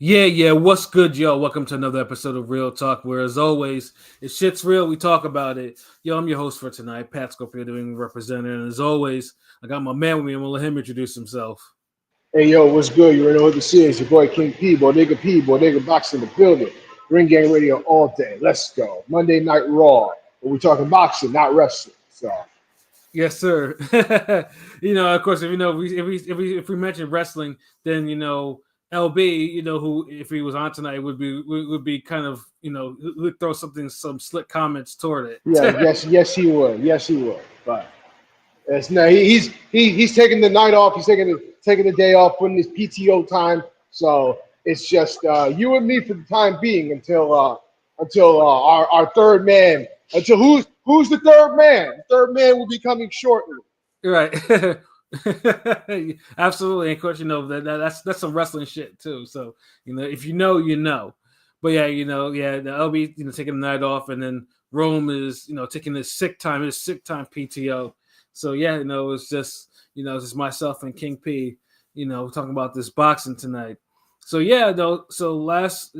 Yeah. What's good, yo? Welcome to another episode of Real Talk, where, as always, if shit's real, we talk about it. Yo, I'm your host for tonight, Pat Scofield, doing representative. And as always, I got my man with me. I'm going to let him introduce himself. Hey yo, what's good? You already know what this is. Your boy King P, Bodega Box in the building. Ring Gang Radio all day. Let's go. Monday Night Raw. But we're talking boxing, not wrestling. So Yes, sir. Of course, if we mention wrestling, then LB, who if he was on tonight would be kind of would throw some slick comments toward it. yeah, yes he would. Yes he would. But it's no he's taking the night off, he's taking the day off, putting his PTO time. So it's just you and me for the time being until our third man. Until who's the third man? The third man will be coming shortly. Right. Absolutely. And of course, that's some wrestling shit too. So, if you know, you know. But yeah, the LB, taking the night off, and then Rome is, taking his sick time PTO. So yeah, it's just myself and King P, talking about this boxing tonight. So yeah, though. So last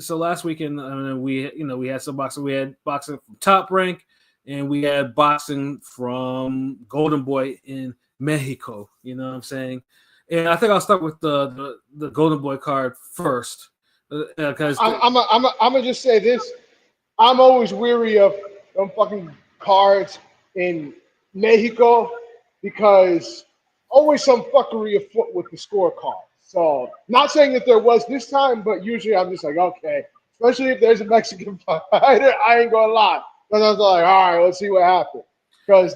weekend, we had some boxing. We had boxing from Top Rank, and we had boxing from Golden Boy in Mexico. You know what I'm saying? And I think I'll start with the Golden Boy card first, because I'm gonna just say this: I'm always weary of them fucking cards in Mexico because always some fuckery afoot with the scorecard. So, not saying that there was this time, but usually I'm just like, okay, especially if there's a Mexican fighter, I ain't gonna lie. But I was like, all right, let's see what happens. Because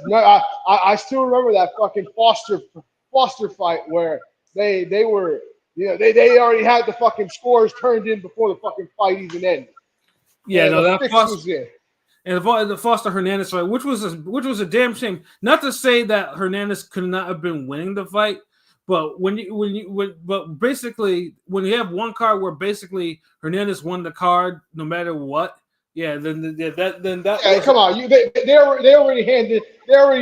I still remember that fucking Foster fight where they were, they already had the fucking scores turned in before the fucking fight even ended. Yeah, and no, that Foster was in. And the Foster Hernandez fight, which was a damn shame. Not to say that Hernandez could not have been winning the fight, but basically when you have one card where basically Hernandez won the card no matter what, yeah, then that. Hey, come on, they already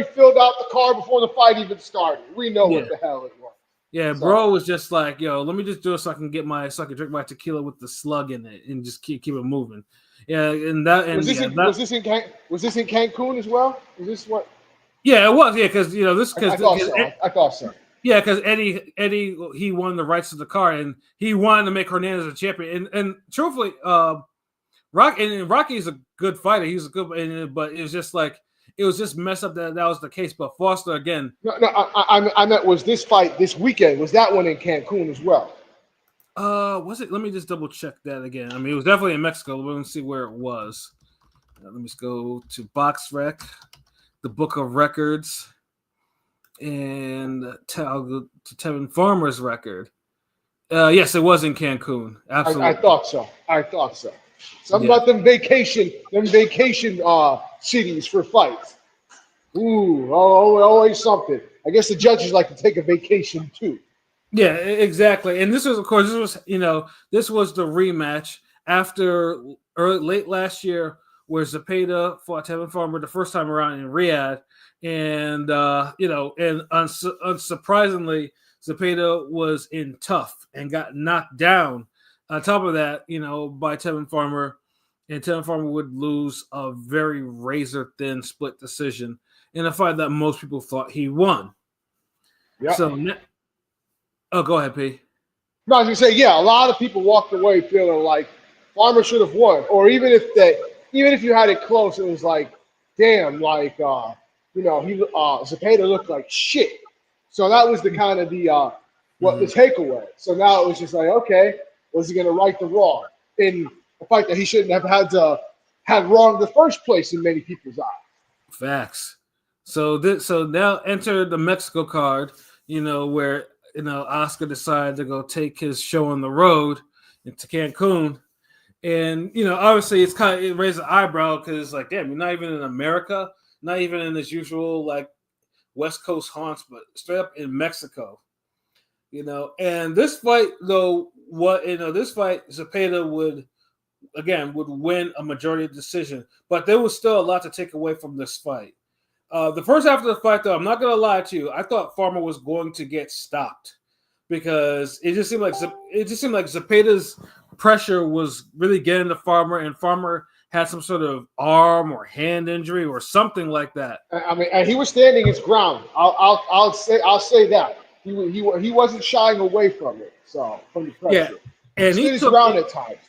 filled out the card before the fight even started. We know what the hell it was. Yeah, bro was just like, yo, let me just do it so I can drink my tequila with the slug in it and just keep it moving. Yeah, was this in Cancun as well? Was this what? Yeah, it was. Yeah, because I thought so. Yeah, because Eddie he won the rights to the card and he wanted to make Hernandez a champion. And truthfully, Rocky is a good fighter. He's a good, but it was just like it was just messed up that was the case. But Foster again. No, I meant was this fight this weekend? Was that one in Cancun as well? Was it? Let me just double check that again. I mean, it was definitely in Mexico. Let's see where it was. Let me just go to BoxRec, the Book of Records, and I'll go to Tevin Farmer's record. Yes, it was in Cancun. Absolutely. I thought so. Something about them vacation cities for fights. Ooh, always something. I guess the judges like to take a vacation too. Yeah, exactly. And this was the rematch after late last year where Zepeda fought Tevin Farmer the first time around in Riyadh. And, unsurprisingly, Zepeda was in tough and got knocked down. On top of that, by Tevin Farmer. And Tevin Farmer would lose a very razor-thin split decision in a fight that most people thought he won. Yeah. So, go ahead, P. No, I was gonna say, a lot of people walked away feeling like Farmer should have won, or even if you had it close, it was like, damn, like Zepeda looked like shit. So that was the kind of the takeaway. So now it was just like, okay, was he gonna right the wrong in a fight that he shouldn't have had to have wrong in the first place in many people's eyes? Facts. So now enter the Mexico card, where Oscar decided to go take his show on the road into Cancun. And, obviously it raised an eyebrow because it's like, damn, you're not even in America, not even in this usual like West Coast haunts, but straight up in Mexico. And this fight, though, Zepeda would win a majority decision, but there was still a lot to take away from this fight. The first half of the fight, though, I'm not going to lie to you, I thought Farmer was going to get stopped because it just seemed like Zepeda's pressure was really getting to Farmer, and Farmer had some sort of arm or hand injury or something like that. I mean, and he was standing his ground. I'll say that he wasn't shying away from it. So from the Yeah, pressure, he and stood his ground at times.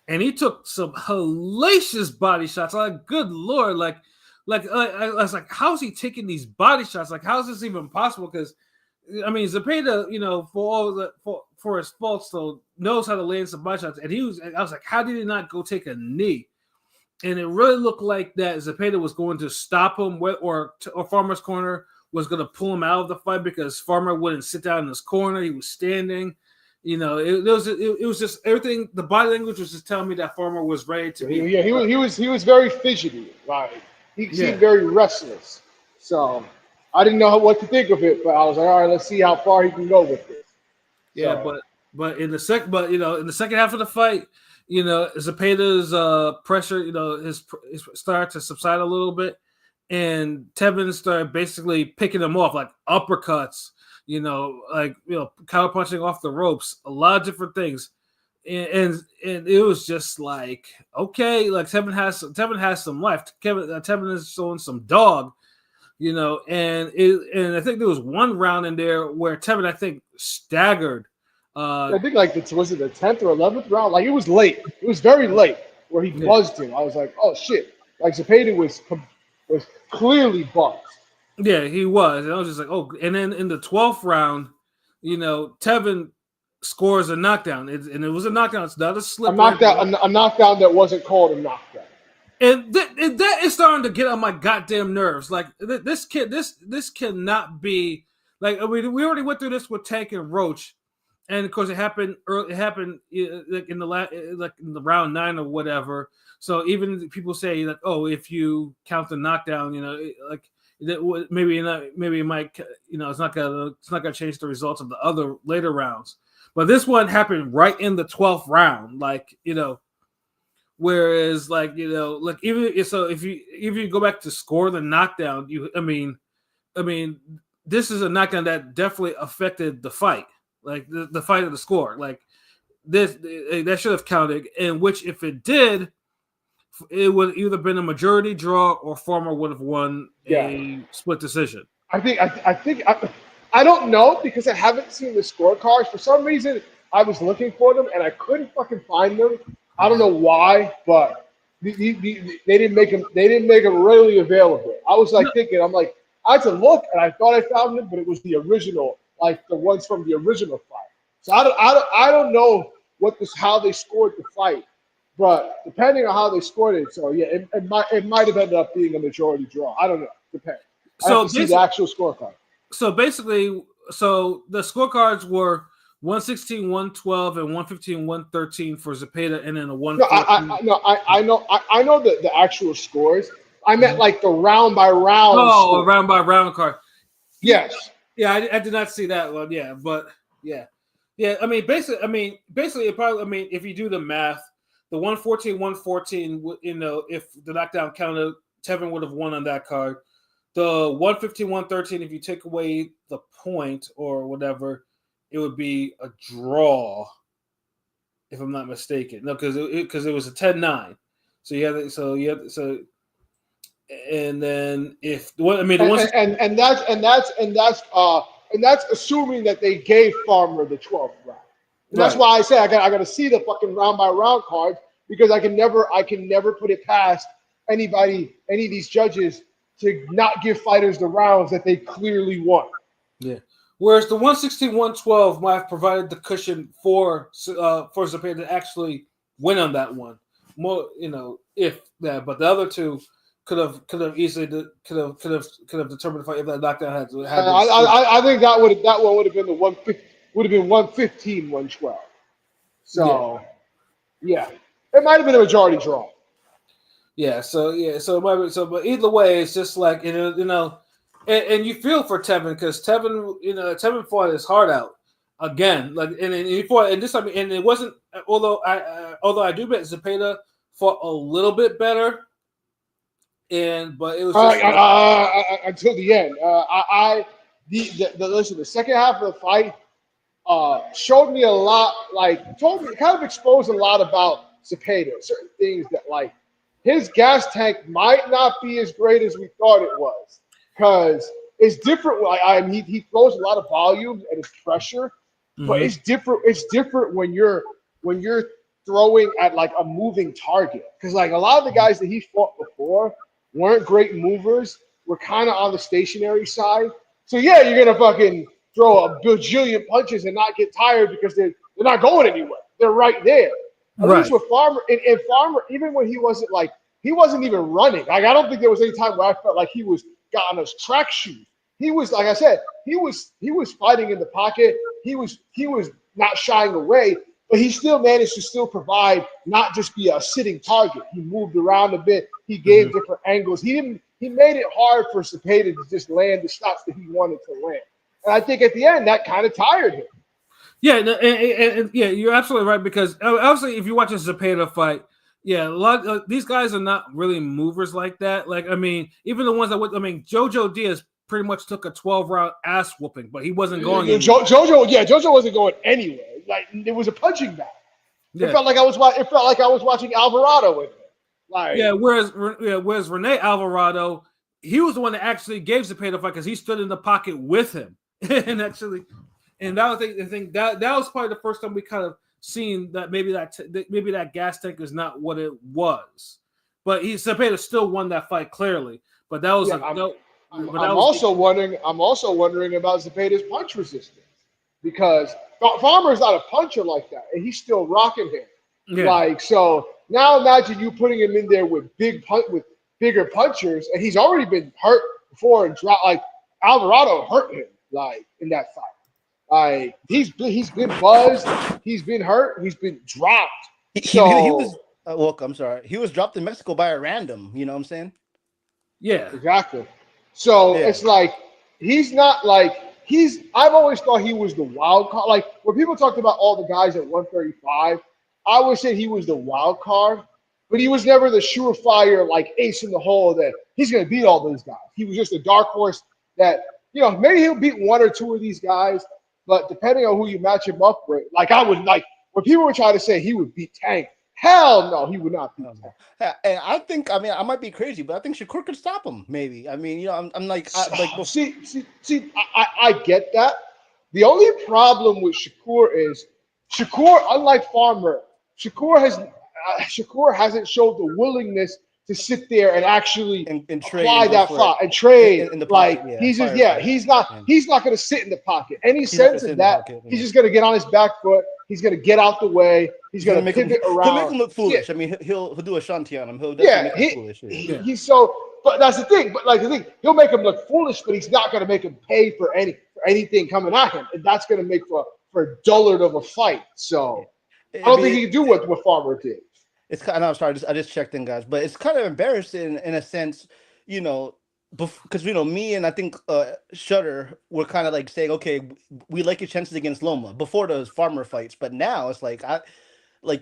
And he took some hellacious body shots. Like, good lord, I was like, how's he taking these body shots? Like, how's this even possible? Because I mean, Zepeda, for his faults, though, knows how to land some body shots. And I was like, how did he not go take a knee? And it really looked like that Zepeda was going to stop him, or Farmer's corner was going to pull him out of the fight because Farmer wouldn't sit down in his corner. He was standing. It was just everything. The body language was just telling me that Farmer was ready to. Yeah, he was very fidgety. Like he seemed very restless. So I didn't know what to think of it, but I was like, all right, let's see how far he can go with this. Yeah, but in the second half of the fight, Zepeda's pressure, his started to subside a little bit, and Tevin started basically picking him off like uppercuts, counter punching off the ropes, a lot of different things, and it was just like, okay, like Tevin has some life. Tevin is showing some dog, and I think there was one round in there where Tevin, I think, staggered. I think was it the 10th or 11th round? Like it was late. It was very late where he buzzed him. I was like, oh shit! Like Zepeda was clearly buzzed. Yeah, he was. And I was just like, oh. And then in the 12th round, Tevin scores a knockdown, and it was a knockdown. It's not a slip. A knockdown that wasn't called a knockdown. And that is starting to get on my goddamn nerves. Like this cannot be. Like, I mean, we already went through this with Tank and Roach. And of course, it happened early. It happened like in the round 9 or whatever. So even people say that, oh, if you count the knockdown, maybe it might, it's not gonna change the results of the other later rounds. But this one happened right in the 12th round, whereas even so, if you go back to score the knockdown, I mean, this is a knockdown that definitely affected the fight. Like the fight of the score, like this that should have counted. In which, if it did, it would either been a majority draw or Farmer would have won a split decision. I don't know because I haven't seen the scorecards. For some reason, I was looking for them and I couldn't fucking find them. I don't know why, but they didn't make them. They didn't make them readily available. I was thinking, I had to look and I thought I found them, but it was the original. Like the ones from the original fight. So I don't know how they scored the fight, but depending on how they scored it, so yeah, it might have ended up being a majority draw. I don't know. Depends. I have to see the actual scorecard. So basically, the scorecards were 116, 112, and 115, 113 for Zepeda, and then a 114. I know the actual scores. I meant like the round by round. Oh, a round by round card. Yes. Yeah, I did not see that one. Yeah, but yeah. I mean, basically, it probably. I mean, if you do the math, the 114, if the knockdown counted, Tevin would have won on that card. The 115, 113, if you take away the point or whatever, it would be a draw. If I'm not mistaken, no, because it was a 10-9. And then that's assuming that they gave Farmer the 12th round. And that's why I say I got to see the fucking round by round cards because I can never put it past any of these judges to not give fighters the rounds that they clearly won. Yeah. Whereas the 116, 112 might have provided the cushion for Zepeda to actually win on that one. More, if that, but the other two could have easily determined the fight if that knockdown had. I think that one would have been 115, 112. So yeah, it might have been a majority draw. Yeah. So it might be, but either way, it's just like and you feel for Tevin because Tevin fought his heart out again. Like and he fought and this time and it wasn't although I do bet Zepeda fought a little bit better. But it was until the end. The second half of the fight, showed me a lot, like told me, kind of exposed a lot about Zepeda, certain things that like his gas tank might not be as great as we thought it was, because it's different. I mean, he throws a lot of volume and it's pressure, but Mm-hmm. it's different. It's different when you're throwing at like a moving target, because like a lot of the guys that he fought before weren't great movers. Were kind of on the stationary side. So yeah, you're gonna fucking throw a bajillion punches and not get tired because they're not going anywhere. They're right there. At least Right. with Farmer, and Farmer, even when he wasn't even running. Like I don't think there was any time where I felt like he was got on his track shoes. He was, like I said, he was fighting in the pocket. He was not shying away, but he still managed to still provide, not just be a sitting target. He moved around a bit. He Mm-hmm. gave different angles. He made it hard for Zepeda to just land the shots that he wanted to land. And I think at the end that kind of tired him. Yeah, and yeah, you're absolutely right, because obviously if you watch a Zepeda fight, yeah, a lot these guys are not really movers like that. Like, I mean, even the ones that I mean, Jojo Diaz pretty much took a 12-round ass whooping, but he wasn't going anywhere. Jojo wasn't going anywhere. Like it was a punching bag. It Yeah. felt like I was watching Alvarado with him. Like Yeah, whereas Rene Alvarado, he was the one that actually gave Zepeda a fight because he stood in the pocket with him. And that was the thing that was probably the first time we kind of seen that maybe that gas tank is not what it was. But Zepeda still won that fight clearly. But that was I'm also wondering about Zepeda's punch resistance, because Farmer's not a puncher like that, and he's still rocking him. yeah. Like so, now imagine you putting him in there with bigger punchers, and he's already been hurt before and dropped. Like Alvarado hurt him like in that fight. Like he's been buzzed, he's been hurt, he's been dropped. He was I'm sorry. He was dropped in Mexico by a random. You know what I'm saying? Yeah. Exactly. So Yeah. it's like he's not like I've always thought he was the wild card. Like when people talked about all the guys at 135, I always said he was the wild card, but he was never the surefire like ace in the hole that he's going to beat all those guys. He was just a dark horse that maybe he'll beat one or two of these guys, but depending on who you match him up with, like I would like when people were trying to say he would beat Tank. Hell no, he would not beat Tank. And I think, I mean, I might be crazy, but I think Shakur could stop him. Maybe. I mean, I'm like, see, I get that. The only problem with Shakur is unlike Farmer, Shakur hasn't showed the willingness to sit there and actually and apply that thought and trade. In the like pocket, he's not going to sit in the pocket. Any sense of that, he's just going to get on his back foot. He's going to get out the way. He's going to pivot around. He'll make him look foolish. Yeah. I mean, he'll do a shanty on him. He'll definitely make him foolish. Yeah. He's so. But that's the thing. But like the thing, he'll make him look foolish, but he's not going to make him pay for anything coming at him, and that's going to make for a dullard of a fight. So I don't think he can do what Farmer did. It's kind of, I'm sorry, I just checked in, guys, but it's kind of embarrassing in a sense, because me and I think Shutter were kind of like saying, okay, we like your chances against Loma before those Farmer fights, but now it's like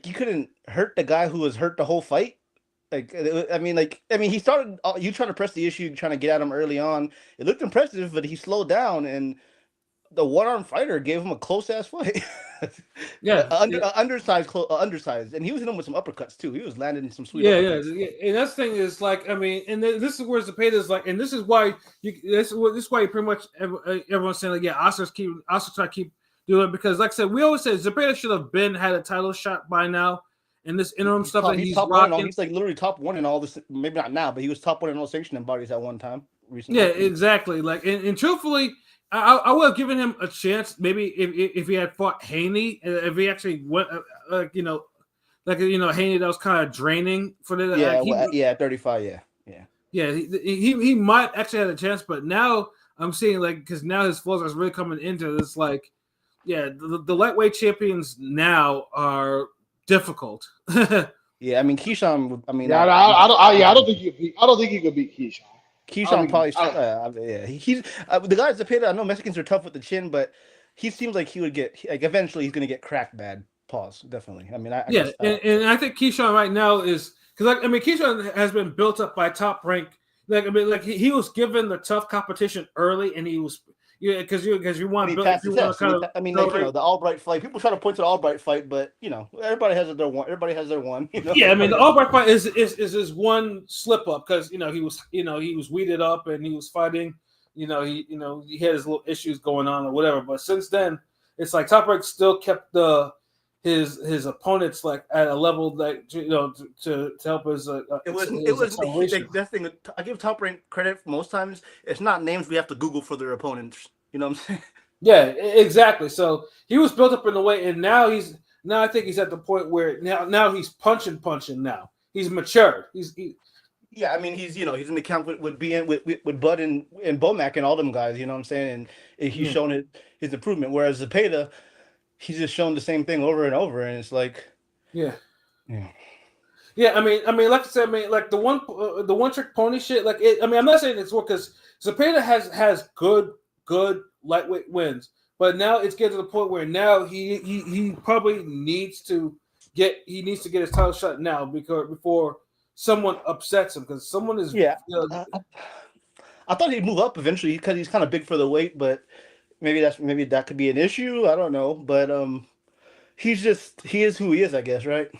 you couldn't hurt the guy who was hurt the whole fight. I mean, he started you trying to press the issue, trying to get at him early on. It looked impressive, but he slowed down, and the one-arm fighter gave him a close-ass fight. Yeah, undersized, and he was hitting him with some uppercuts too. He was landing some sweet. Yeah. And that's the thing is, like, I mean, and this is where Zepeda is like, and this is why this is why pretty much everyone's saying like, yeah, Oscar's trying to keep doing it, because, like I said, we always said Zepeda should have had a title shot by now. And this interim stuff that he's rocking, he's like literally top one in all this. Maybe not now, but he was top one in all sanctioning bodies at one time recently. Yeah, exactly. Like, and truthfully, I would have given him a chance. Maybe if he had fought Haney, if he actually went, Haney that was kind of draining for the 35, yeah. He might actually have a chance, but now I'm seeing because now his flows are really coming into this. Like, yeah, the lightweight champions now are difficult. Yeah, I mean Keyshawn. I mean, I don't think he could beat Keyshawn. Keyshawn probably. He's the guy Zepeda. I know Mexicans are tough with the chin, but he seems like he would get eventually he's going to get cracked bad. Pause. Definitely. I mean, and I think Keyshawn right now is because Keyshawn has been built up by Top Rank. He was given the tough competition early, and he was Yeah, because you want He to passed you the want to test. kind of I mean, like, the Albright fight. People try to point to the Albright fight, but everybody has their one. Everybody has their one. Yeah, I mean the Albright fight is his one slip up because he was weeded up and he was fighting. He had his little issues going on or whatever. But since then, it's like Top Rank still kept his opponents like at a level that to help his like, that thing. I give Top Rank credit most times. It's not names we have to Google for their opponents. You know what I'm saying? Yeah, exactly. So he was built up in a way, and now I think he's at the point where now he's punching now. He's matured. Yeah, I mean, he's in the camp with Bud and Bomac and all them guys. You know what I'm saying? And he's shown his improvement. Whereas Zepeda, he's just shown the same thing over and over, and it's like, yeah. I mean, like I said, like the one trick pony shit. Like, I'm not saying it's work because Zepeda has good lightweight wins, but now it's getting to the point where now he probably needs to get his title shot now before someone upsets him because someone is I thought he'd move up eventually because he's kind of big for the weight, but maybe that could be an issue. I don't know, but he is who he is, I guess, right?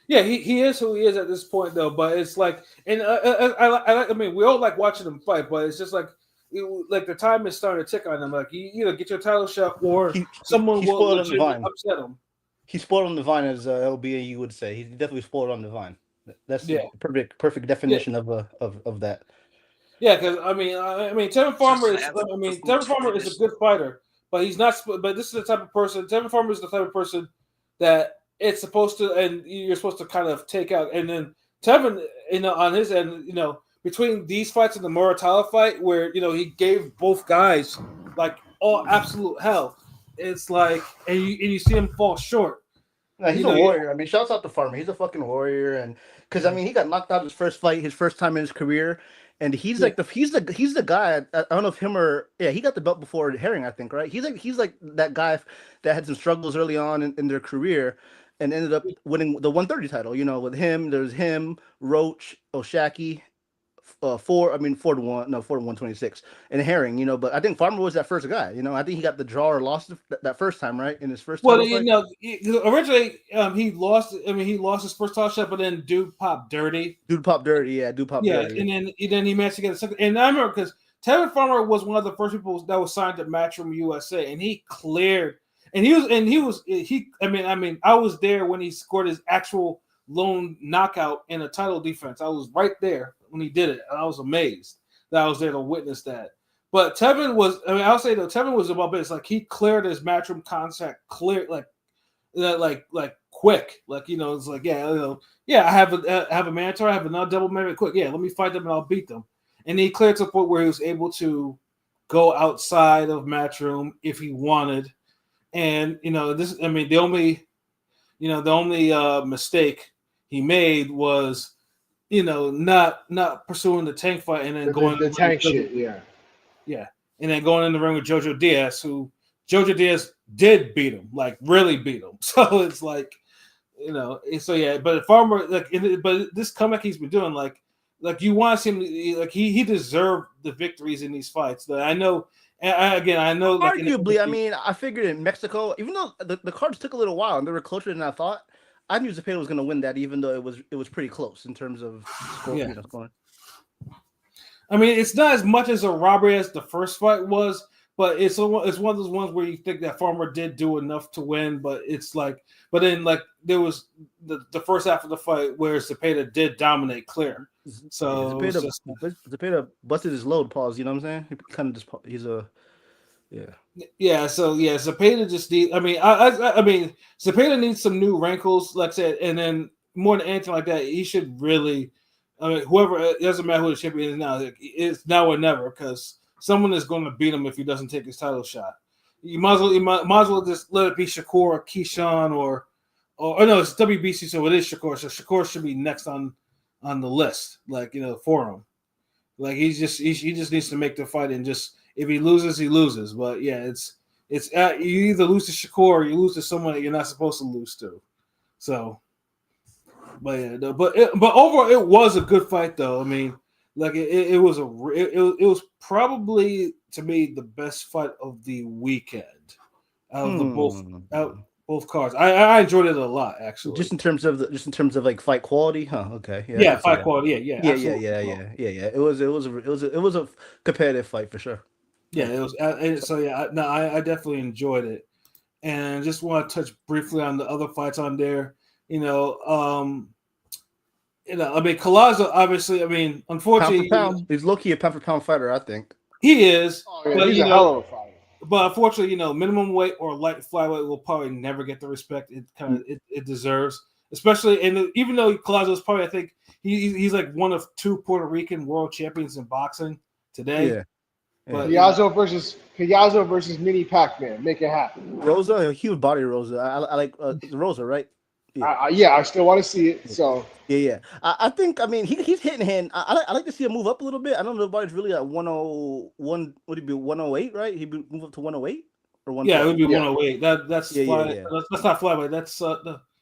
Yeah, he is who he is at this point, though. But it's like, and I mean, we all like watching him fight, but it's just like the time is starting to tick on him. Like, you either get your title shot or someone will upset him. He's spoiled on the vine, as LBA would say. He's definitely spoiled on the vine. That's the perfect definition of that. Yeah, because I mean, Tevin Farmer is a good fighter, but he's not. But this is the type of person. Tevin Farmer is the type of person that it's supposed to, and you're supposed to kind of take out. And then Tevin, on his end, between these fights and the Muratalla fight, where he gave both guys like all absolute hell. It's like, and you see him fall short. No, he's a warrior. I mean, shouts out to Farmer. He's a fucking warrior, and because I mean, he got knocked out his first fight, his first time in his career, and he's like he's the guy. I don't know if him or he got the belt before Herring, I think, right? He's like that guy that had some struggles early on in their career, and ended up winning the 130 title. With him, there's him, Roach, Oshaki. 4-1, 126, and Herring, but I think Farmer was that first guy. I think he got the draw or lost that first time, right? In his first. Well, originally he lost. I mean, he lost his first title shot, but then dude popped dirty. Dirty. And then he managed to get a second. And I remember because Tevin Farmer was one of the first people that was signed to Matchroom USA, and he cleared. And I was there when he scored his actual lone knockout in a title defense. I was right there when he did it, and I was amazed that I was there to witness that. But Tevin was, I'll say though, Tevin was about business. Like, he cleared his Matchroom contract, like quick. Like, it's like, I have a mandatory, I have another double mandatory, quick. Yeah, let me fight them and I'll beat them. And he cleared to the point where he was able to go outside of Matchroom if he wanted. And the only mistake he made was not pursuing the tank fight and then going the tank shit, and then going in the ring with Jojo Diaz, who Jojo Diaz did beat him, like really beat him. So it's like, but Farmer, but this comeback he's been doing, like you want to see him, like he deserved the victories in these fights. I know. I know. Arguably, I figured in Mexico, even though the cards took a little while and they were closer than I thought, I knew Zepeda was going to win that, even though it was pretty close in terms of score. Scoring. I mean, it's not as much as a robbery as the first fight was, but it's one of those ones where you think that Farmer did do enough to win, but it's like, but then like there was the first half of the fight where Zepeda did dominate clear. So Zepeda busted his load. Pause. You know what I'm saying? He kind of just Zepeda just needs. I mean, Zepeda needs some new wrinkles, like I said, and then more than anything like that, he should really. Whoever, it doesn't matter who the champion is now. It's now or never, because someone is going to beat him if he doesn't take his title shot. You might as well just let it be Shakur or Keyshawn or no, it's WBC, so it is Shakur. So Shakur should be next on the list, for him. Like he just needs to make the fight, and just if he loses, he loses. But yeah, it's you either lose to Shakur or you lose to someone that you're not supposed to lose to. So, but overall, it was a good fight, though. I mean, Like it was it was probably to me the best fight of the weekend out of the both cards. I enjoyed it a lot actually. Just in terms of like fight quality, huh? Okay, Yeah, fight quality. Yeah, yeah. It was a competitive fight for sure. Yeah, it was. So yeah, I definitely enjoyed it, and just want to touch briefly on the other fights on there. I mean, Collazo, obviously, I mean, unfortunately, Pound for pound, he's low-key a pound for pound fighter, I think. He is. Oh, yeah, but, he's a hell of a fighter. But unfortunately, minimum weight or light flyweight will probably never get the respect it deserves. Especially, and even though Collazo is probably, I think he's like one of 2 Puerto Rican world champions in boxing today. Yeah. But Collazo versus Mini Pac-Man, make it happen. Rosa, a huge body Rosa. I like Rosa, right? Yeah. I still want to see it. So yeah. I think, I mean, he's hitting hand. I like to see him move up a little bit. I don't know if nobody's really at 101. Would he be 108? Right? He'd move up to 108 or 112? Yeah, it would be 108. That's That's not flyweight. That's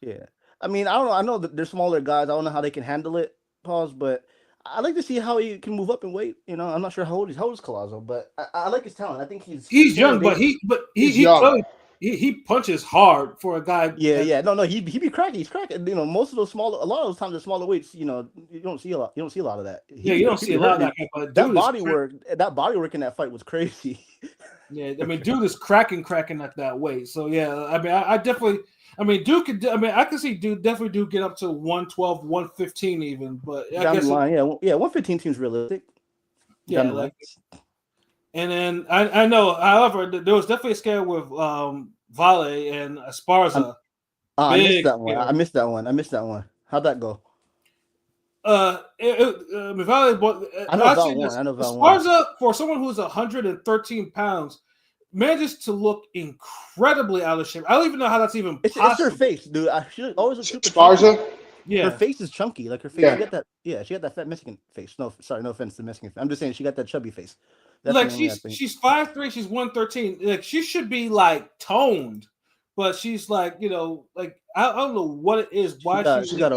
yeah. I mean, I don't know. I know that they're smaller guys. I don't know how they can handle it. But I like to see how he can move up in weight. I'm not sure how old is Collazo, but I like his talent. I think he's young, but he's young. He punches hard for a guy. Yeah. No, he be cracking. He's cracking. Most of those a lot of those times the smaller weights, you don't see a lot. You don't see a lot of that. You don't see a lot of that. But that body work in that fight was crazy. Yeah, I mean, dude is cracking at that weight. So yeah, I mean, I definitely. I mean, Duke could. I mean, I can see Duke definitely do get up to 112, 115 even. But I guess 115 seems realistic. Yeah, and then I know, however, there was definitely a scare with Vale and Esparza. I missed that one. I missed that one. How'd that go? Vale, I know Esparza, for someone who's 113 pounds, manages to look incredibly out of shape. I don't even know how that's even possible. It's her face, dude. She always looks super Esparza? chunky. Yeah. Her face is chunky. Like her face, she got that fat Mexican face. No offense to Mexican. I'm just saying she got that chubby face. That's like she's 5'3", she's 113. Like she should be like toned, but she's like, I don't know what it is. Why she the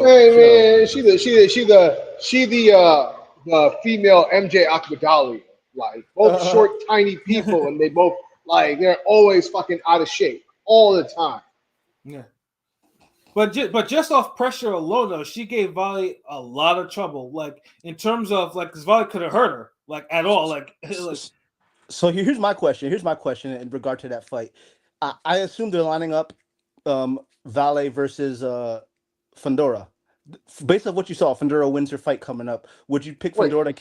female MJ Akbadali. Like both short, tiny people, and they both they're always fucking out of shape all the time. Yeah. But just off pressure alone, though, she gave Vale a lot of trouble. Like in terms of because Vale could have hurt her at all. So here's my question. In regard to that fight. I assume they're lining up Vale versus Fundora. Based on what you saw, Fundora wins her fight coming up. Would you pick Fundora?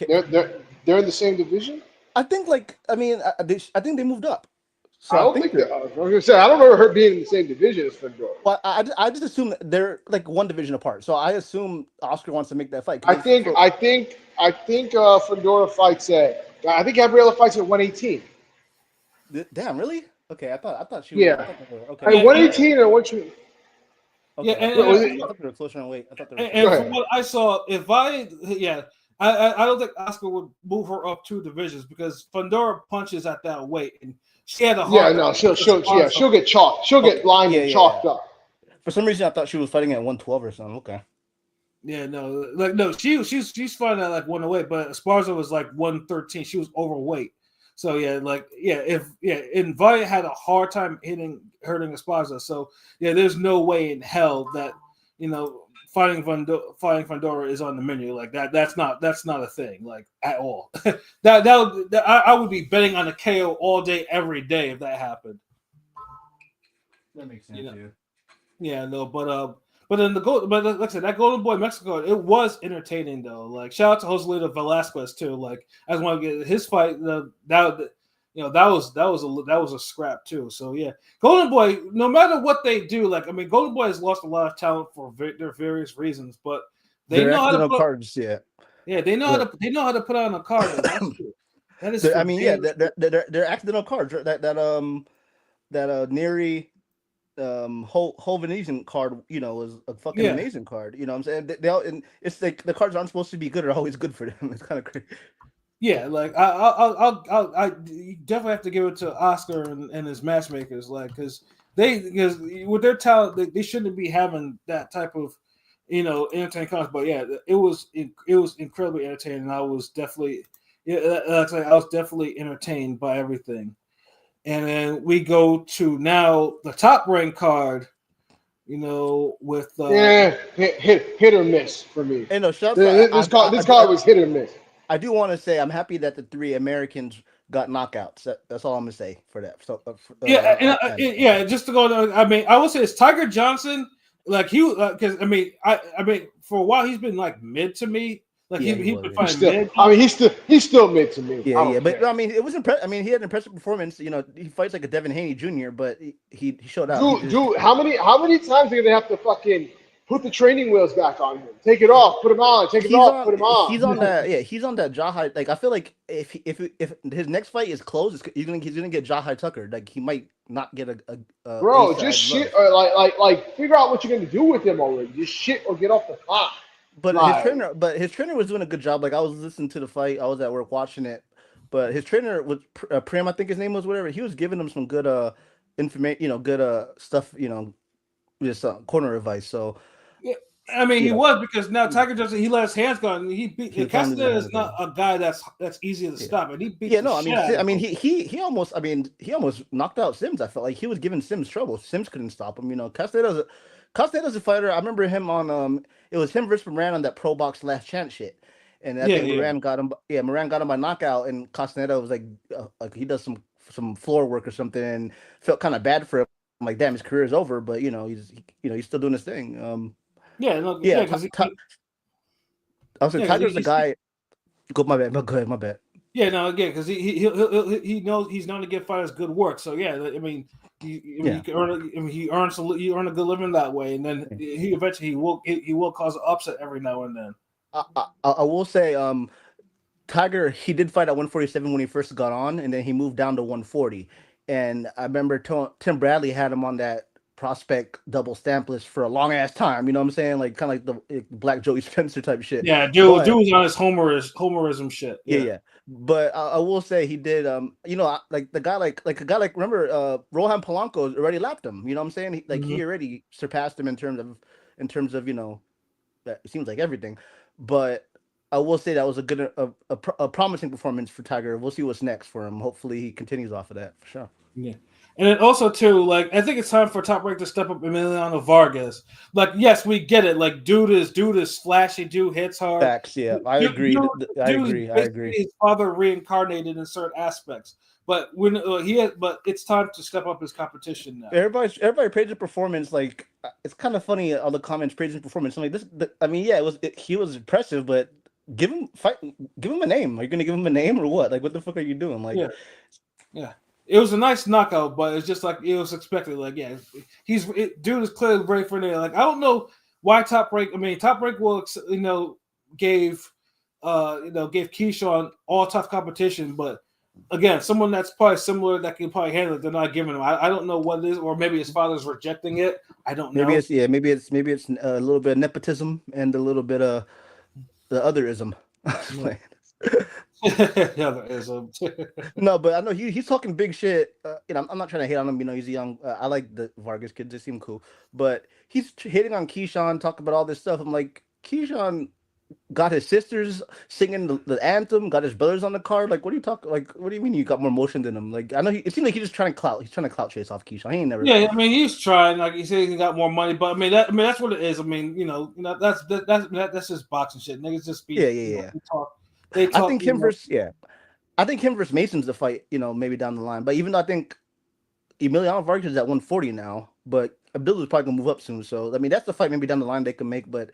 They're in the same division. I think I think they moved up. So I don't think I was gonna say I don't remember her being in the same division as Fundora. Well, I just assume that they're one division apart. So I assume Oscar wants to make that fight. I think Fundora fights at. I think Gabriella fights at 118. Damn, really? Okay, I thought she. Yeah. Okay. 118 or what you? Okay. Yeah, I thought they were closer on weight. And from what I saw, I don't think Oscar would move her up 2 divisions because Fundora punches at that weight, and she had a hard. Yeah, no, she'll get chalked. She'll get lined and chalked up. For some reason, I thought she was fighting at 112 or something. Okay. Yeah, no, she's fighting at 108, but Esparza was 113. She was overweight. So and Vale had a hard time hurting Esparza. So there's no way in hell that fighting Fundora is on the menu That's not a thing at all. I would be betting on a KO all day every day if that happened. That makes sense. Yeah, no, but then like I said, that Golden Boy Mexico, it was entertaining though. Shout out to Joselito Velasquez too. I just want to get his fight. That was a scrap too. So yeah, Golden Boy. No matter what they do, Golden Boy has lost a lot of talent for their various reasons, but they know how to put cards. Yeah, they know how to put on a card. That's true. That is. They're accidental cards. That Neri. Whole Venetian card, was a fucking amazing card. You know what I'm saying? It's the cards aren't supposed to be good are always good for them. It's kind of crazy. Yeah, I definitely have to give it to Oscar and his matchmakers, because with their talent, they shouldn't be having that type of entertaining contest. But yeah, it was incredibly entertaining. And I was definitely entertained by everything. And then we go to now the top ranked card, with hit or miss for me. Hey, no, shut This card was hit or miss. I do want to say I'm happy that the 3 Americans got knockouts. That's all I'm gonna say for that. So, just to go. I mean, I would say it's Tiger Johnson. Like he, because I mean, for a while he's been like mid to me. Like he's been fighting mid. I mean, he's still mid to me. Yeah. But I mean, it was impressive. I mean, he had an impressive performance. He fights like a Devin Haney Jr., but he showed out. Dude, how many times are you gonna have to fucking put the training wheels back on him? Take it off, put him on. Take it off, put him on. He's on that. Yeah, he's on that Jahai. Like I feel like if his next fight is close, he's gonna get Jahai Tucker. Like he might not get a bro. Just shit or like figure out what you're gonna do with him already. Just shit or get off the pot. But his trainer was doing a good job. Like I was listening to the fight. I was at work watching it. But his trainer was Prem, I think his name was, whatever. He was giving him some good information, good stuff, just corner advice. So yeah, I mean, he was, because now Tiger Johnson, he let his hands go, and he beat Castaneda is not a guy that's easy to stop, and he beat. Yeah, no, I mean he almost knocked out Sims. I felt like he was giving Sims trouble. Sims couldn't stop him. Castaneda's a fighter. I remember him on it was him versus Moran on that Pro Box Last Chance shit. And I think Moran got him. Yeah, Moran got him by knockout, and Castaneda was like he does some floor work or something, and felt kind of bad for him. I'm like, damn, his career is over, but he's still doing his thing. I was saying Tiger's the guy. My bad. Yeah, no, again, because he knows he's known to give fighters good work. So yeah, I mean, he earns a good living that way, and then he eventually he will cause an upset every now and then. I will say, Tiger, he did fight at 147 when he first got on, and then he moved down to 140. And I remember Tim Bradley had him on that prospect double stamp list for a long ass time. You know what I'm saying? Like kind of like the Black Joey Spencer type shit. Yeah, dude was on his homerism shit. Yeah. But I will say he did. Like a guy like remember Rohan Polanco already lapped him. You know what I'm saying? He already surpassed him in terms of that it seems like everything. But I will say that was a good, a promising performance for Tiger. We'll see what's next for him. Hopefully, he continues off of that for sure. Yeah, and then also too, like I think it's time for Top Rank to step up Emiliano Vargas. Like, yes, we get it. Like, dude is flashy. Dude hits hard. Facts. Yeah, I agree. I agree. His father reincarnated in certain aspects. But but it's time to step up his competition now. Everybody praised his performance. Like it's kind of funny all the comments praising performance. I'm like he was impressive, but give him a name. Are you gonna give him a name or what? Like what the fuck are you doing? Like yeah. It was a nice knockout, but it's just like it was expected. Like dude is clearly ready for it. Like I don't know why Top Rank. I mean Top Rank will gave Keyshawn all tough competition, but again, someone that's probably similar that can probably handle it, they're not giving him. I don't know what it is, or maybe his father's rejecting it. I don't know. Maybe it's a little bit of nepotism and a little bit of the otherism. No, but I know he's talking big shit. I'm not trying to hate on him. He's young. I like the Vargas kids; they seem cool. But he's hitting on Keyshawn, talking about all this stuff. I'm like, Keyshawn got his sisters singing the anthem, got his brothers on the card. Like, what are you talking? Like, what do you mean you got more emotion than him? Like, I know it seems like he's just trying to clout. He's trying to clout chase off Keyshawn. He ain't never. Yeah, I mean, he's trying. Like he said, he got more money, but that's what it is. I mean, that's just boxing shit. Niggas just be They talk. I think him versus Mason's the fight. Maybe down the line. But even though I think Emiliano Vargas is at 140 now, but Abdullah is probably gonna move up soon. So I mean, that's the fight maybe down the line they can make, but.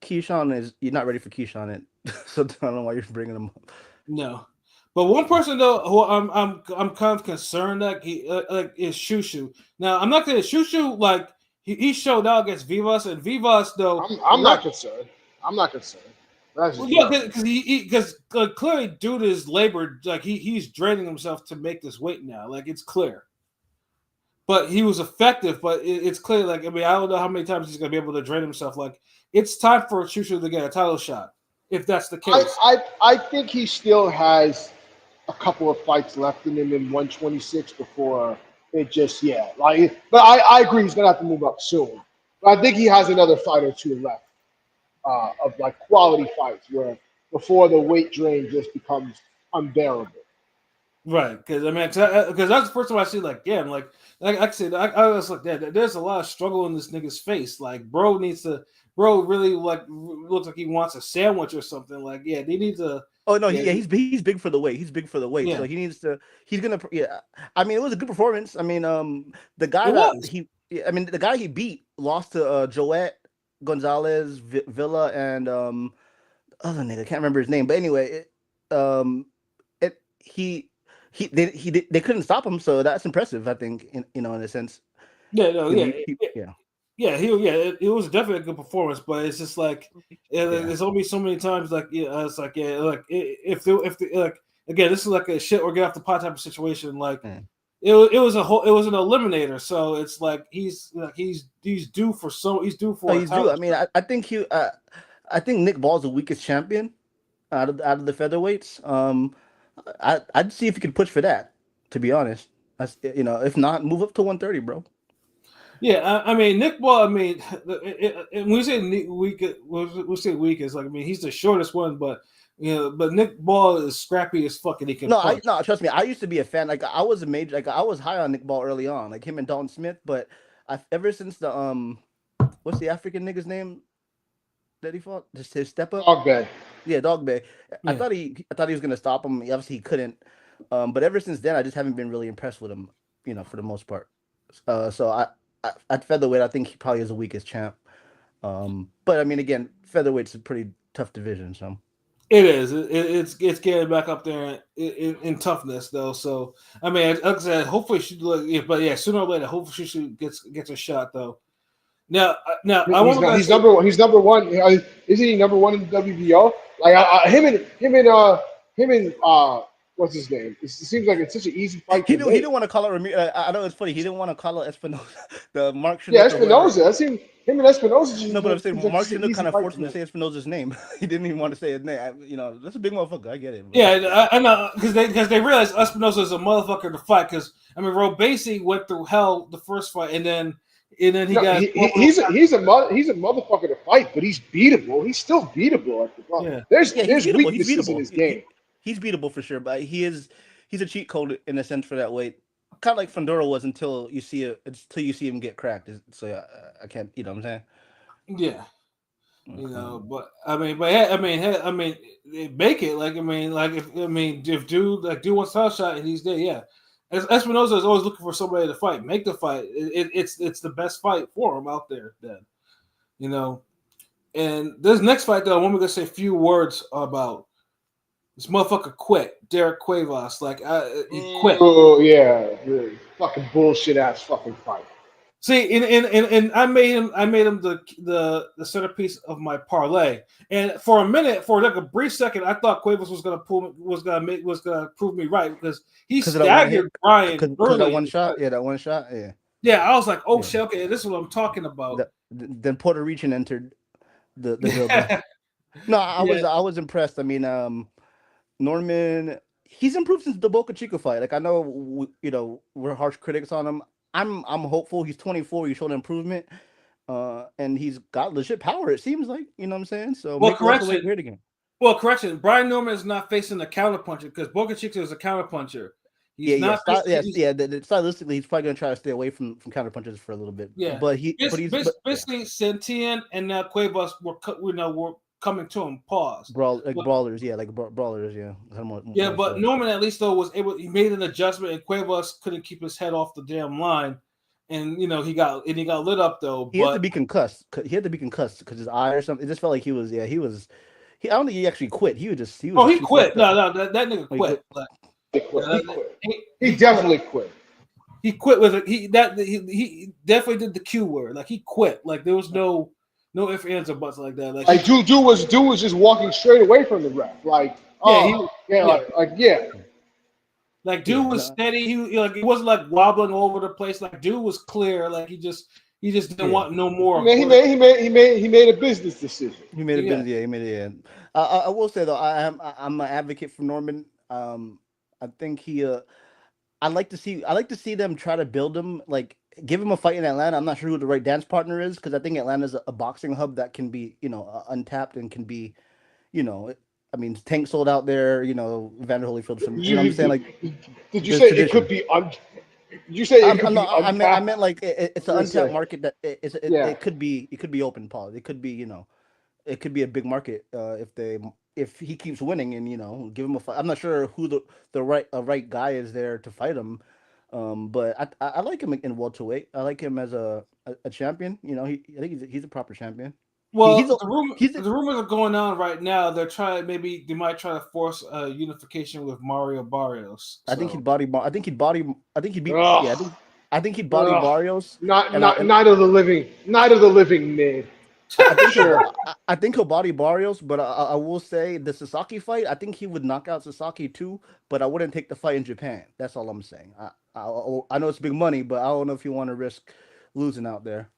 Keyshawn you're not ready for Keyshawn, so I don't know why you're bringing him up. No, but one person though who I'm kind of concerned that is Tszyu. Now I'm not gonna Tszyu like he showed out against Vivas, and Vivas though I'm not concerned. Because clearly dude is labored, like he's draining himself to make this weight now. Like it's clear. But he was effective, but it's clear. Like I don't know how many times he's gonna be able to drain himself. Like it's time for Tszyu to get a title shot, if that's the case. I think he still has a couple of fights left in him in 126 before it just But I agree he's gonna have to move up soon. But I think he has another fight or two left of like quality fights where before the weight drain just becomes unbearable. Right, because I mean, because that's the first time I see like, yeah, I'm like I said, I was like, that. There's a lot of struggle in this nigga's face. Like, bro really like looks like he wants a sandwich or something. Like, yeah, they need to. Oh no, Yeah, he's big for the weight. He's big for the weight, yeah, so he needs to. He's gonna. Yeah, I mean, it was a good performance. I mean, the guy it that was. I mean, the guy he beat lost to Joet Gonzalez Villa and other nigga, I can't remember his name, but anyway, it they couldn't stop him, so that's impressive. I think in a sense, Yeah, no, yeah, yeah. yeah, it was definitely a good performance, but it's just like there's only so many times like it's like if like again, this is like a shit or get off the pot type of situation. Like it was an eliminator, so it's like he's due for a He's due. title I mean, shot. I think Nick Ball's the weakest champion out of the featherweights. I'd see if you could push for that. To be honest, if not, move up to 130, bro. Yeah, I mean Nick Ball. I mean, when we say weak, we say weak is like I mean he's the shortest one, but but Nick Ball is scrappy as fuck and he can punch. No, trust me. I used to be a fan. Like I was a major. Like I was high on Nick Ball early on, like him and Dalton Smith. But ever since the what's the African nigga's name that he fought? Just his step up. Dog Bay. Yeah, Dog Bay. Yeah. I thought he was gonna stop him. Obviously, he couldn't. But ever since then, I just haven't been really impressed with him. For the most part. So at featherweight, I think he probably is the weakest champ. But I mean, again, featherweight's a pretty tough division. So It is. It's getting back up there in toughness though. So I mean, like I said, hopefully she look. But yeah, sooner or later, hopefully she gets a shot though. Now I want to. He's number one. He's number one. Isn't he number one in the WBO? Like him and what's his name? It seems like it's such an easy fight. He didn't want to call it Ramirez. I know it's funny. He didn't want to call it Espinosa. The Mark Chinook. Yeah, Espinosa. That's him. Him and Espinosa. No, but I'm saying Mark Chinook kind of forced him to say Espinosa's name. He didn't even want to say his name. That's a big motherfucker. I get it. But. Yeah, I know because they realized Espinosa is a motherfucker to fight. Because I mean, Robesi went through hell the first fight, and then he got. He's a motherfucker to fight, but he's beatable. He's still beatable at the point. Yeah. There's He's weaknesses in his game. He's beatable for sure, but he's a cheat code in a sense for that weight. Kind of like Fundora was until you see him get cracked. So I can't. You know what I'm saying? Yeah. But I mean, they make it. Like if dude wants a shot and he's there, yeah. Espinosa is always looking for somebody to fight. Make the fight. It's the best fight for him out there. Then, And this next fight though, I want me to say a few words about. This motherfucker quit. Derek Cuevas, he quit. Oh yeah, fucking bullshit ass fucking fight. See, and I made him the centerpiece of my parlay. And for a minute, for like a brief second, I thought Cuevas was gonna prove me right because he staggered Brian early. That one shot, that one shot, yeah. Yeah, I was like, oh shit, okay, this is what I'm talking about. Then Puerto Rican entered the building. No, I was impressed. I mean, Norman, he's improved since the Boca Chica fight. Like I know, we're harsh critics on him. I'm hopeful. He's 24. He showed improvement, and he's got legit power. It seems like you know what I'm saying. So correction. Great again. Well, correction. Brian Norman is not facing a counterpuncher because Boca Chica is a counterpuncher. Stylistically, he's probably gonna try to stay away from counterpunchers for a little bit. Yeah, but he's basically Santien and now Cuevas were coming to him. Pause. Brawlers, yeah, brawlers, yeah. Yeah, but Norman at least though he made an adjustment, and Cuevas couldn't keep his head off the damn line, and he got lit up though. He had to be concussed. He had to be concussed because his eye or something. It just felt like he was. I don't think he actually quit. He quit. No, that nigga quit. He definitely quit. He quit with it. He definitely did the Q word. Like he quit. Like there was no ifs, ands, or buts like that. Like dude was just walking straight away from the ref. Like dude was steady. He wasn't like wobbling all over the place. Like dude was clear. Like he just didn't want no more. He made a business decision. He made a business. Yeah, he made it. Yeah. I will say though, I'm an advocate for Norman. I think I like to see them try to build him like give him a fight in Atlanta. I'm not sure who the right dance partner is because I think Atlanta's a boxing hub that can be, untapped and can be, you know, I mean, Tank sold out there, Vander Holyfield, some, you know what I'm saying? Like, Did you there's say it could tradition. be Did you say it could I'm be not, I untapped? meant like it's an I was gonna untapped say, market that yeah. it could be open, Paul. It could be, it could be a big market if he keeps winning and give him a fight. I'm not sure who the right guy is there to fight him, but I like him in welterweight. I like him as a champion. I think he's a proper champion. He's Well, a he's a, the rumors are going on right now. They might try to force a unification with Mario Barrios. I think So I think he'd beat yeah Ugh, I think he'd body ugh. Barrios Not and I not and night of the living mid. I think Sure. I think he'll body Barrios, but I will say the Sasaki fight. I think he would knock out Sasaki too, but I wouldn't take the fight in Japan. That's all I'm saying. I know it's big money, but I don't know if you want to risk losing out there.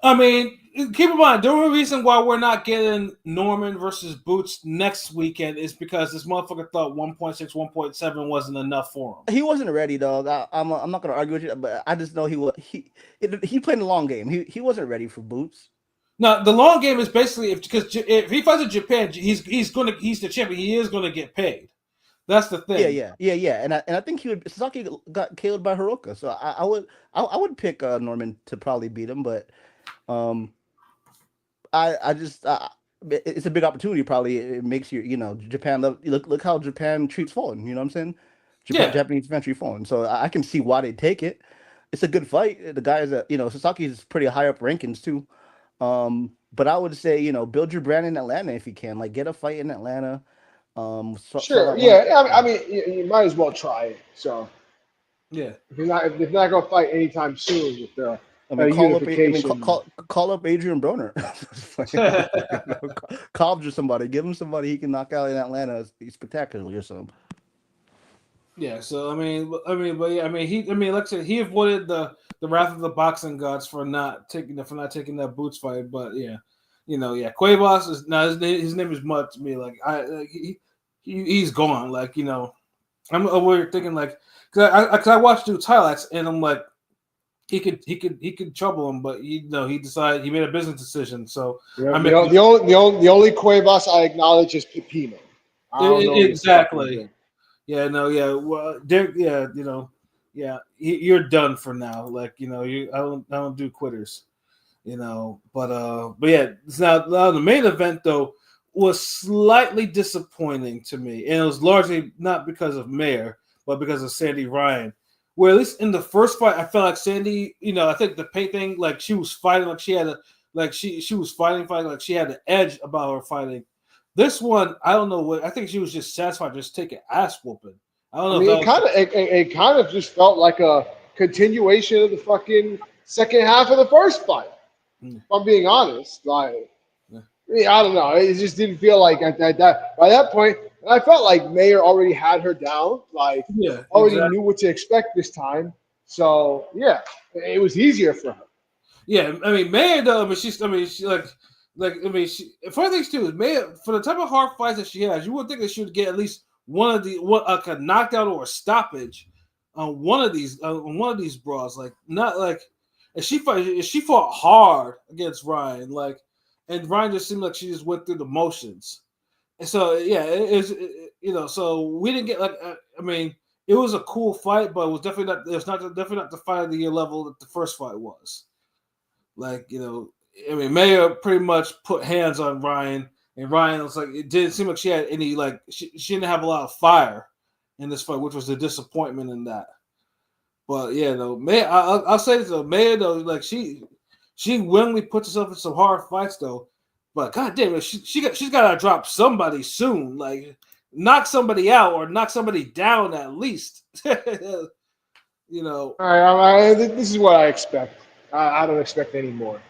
I mean, keep in mind the only reason why we're not getting Norman versus Boots next weekend is because this motherfucker thought 1.6, 1.7 wasn't enough for him. He wasn't ready, dog. I'm not gonna argue with you, but I just know he played a long game. He wasn't ready for Boots. Now the long game is basically if he fights in Japan, he's the champion. He is gonna get paid. That's the thing. Yeah. And I think Sasaki got killed by Hiroka, so I would pick Norman to probably beat him, but um I just it's a big opportunity. Probably it makes Japan look how Japan treats foreign. You know what I'm saying? Yeah, Japanese fans treat foreign, so I can see why they take it. It's a good fight. The guy is Sasaki is pretty high up rankings too. But I would say build your brand in Atlanta if you can. Like get a fight in Atlanta. Sell Sure. out one. Yeah. I mean, you might as well try it. So yeah. if you're not gonna fight anytime soon with the I mean, unification. call up Adrian Broner. Call just somebody. Give him somebody he can knock out in Atlanta. He's spectacular or something. Yeah, so but yeah, like I said, he avoided the wrath of the boxing gods for not taking that Boots fight. But yeah, yeah, Cuevas is now his name is mud to me. Like he's gone. Like I'm over thinking like because I watched Dude's highlights and I'm like he could trouble him, but he decided he made a business decision. So Yeah, I'm the only Cuevas I acknowledge is Pepino. I don't know this fucking exactly. dude. Yeah, no, yeah. Well, Derek, yeah, yeah. You're done for now. Like, I don't do quitters. But yeah. Now the main event though was slightly disappointing to me, and it was largely not because of Mayer, but because of Sandy Ryan. Where at least in the first fight, I felt like Sandy. I think the paint thing, like she was fighting, like she had she was fighting, like she had an edge about her fighting. This one, I don't know what. I think she was just satisfied just taking ass whooping. I don't I know mean, if that was. it kind of just felt like a continuation of the fucking second half of the first fight. If I'm being honest, like Yeah, I don't know, it just didn't feel like that by that point. And I felt like Mayer already had her down, like yeah, already exactly. knew what to expect this time. So yeah, it was easier for her. Yeah, I mean, Maya though. She funny things too is Maya for the type of hard fights that she has. You would think that she would get at least like a knockdown or a stoppage on one of these bras. Like not like she fought hard against Ryan. Like and Ryan just seemed like she just went through the motions. And so yeah, so we didn't get like it was a cool fight, but it was definitely not. It's not definitely not the fight of the year level that the first fight was. Like, Mayer pretty much put hands on Ryan, and Ryan was like, it didn't seem like she had any, like, she didn't have a lot of fire in this fight, which was a disappointment in that. But yeah, though, Mayer, I'll say this though, Mayer though, like, she willingly puts herself in some hard fights though. But goddamn, she's got to drop somebody soon, like, knock somebody out or knock somebody down at least. All right, this is what I expect. I don't expect any more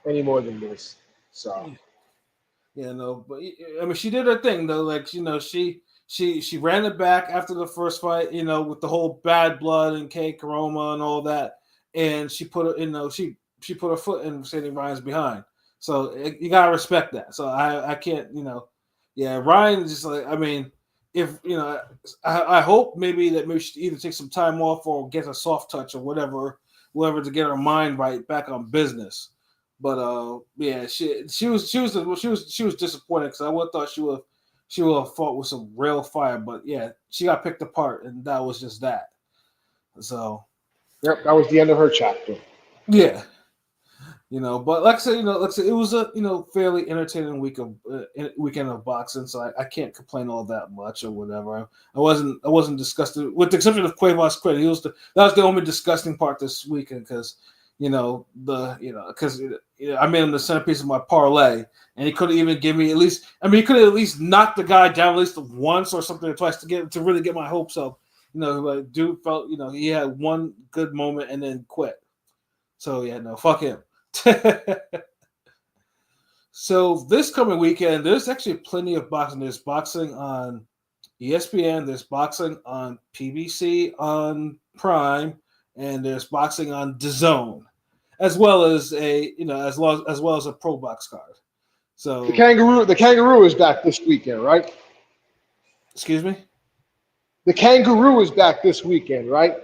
than this. So But she did her thing though. Like, she ran it back after the first fight, with the whole bad blood and K Karoma and all that, and she put her, she put her foot in Sandy Ryan's behind. So you gotta respect that. So I can't, yeah. Ryan is just like, if I hope maybe she either takes some time off or gets a soft touch or whatever whatever, to get her mind right back on business. But yeah, she was disappointed because I would have thought she would have fought with some real fire. But yeah, she got picked apart, and that was just that. So Yep, that was the end of her chapter. yeah. But like I said, it was a fairly entertaining weekend of boxing, so I can't complain all that much or whatever. I wasn't disgusted, with the exception of Cuevas Quinn. That was the only disgusting part this weekend because I made him the centerpiece of my parlay, and he couldn't even give me at least. I mean, he could have at least knocked the guy down at least once or something or twice to really get my hopes up. Dude felt he had one good moment and then quit. So yeah, no, fuck him. So this coming weekend, there's actually plenty of boxing. There's boxing on ESPN, there's boxing on PBC on Prime, and there's boxing on DAZN, as well as as well as a pro box card. So the kangaroo is back this weekend, right? Excuse me? The kangaroo is back this weekend, right?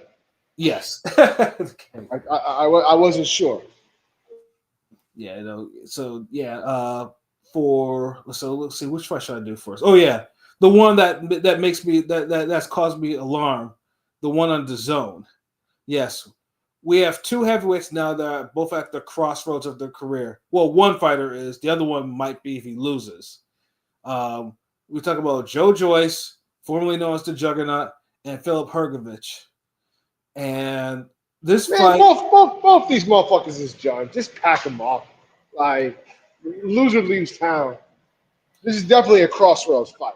Yes. I wasn't sure. Yeah, so yeah, let's see, which fight should I do first? Oh yeah, the one that makes me that's caused me alarm, the one on DAZN. Yes, we have two heavyweights now that are both at the crossroads of their career. Well, one fighter is, the other one might be if he loses. We talk about Joe Joyce, formerly known as the Juggernaut, and Philip Hrgovic. And this fight, both these motherfuckers is John. Just pack them off. Like, loser leaves town. This is definitely a crossroads fight.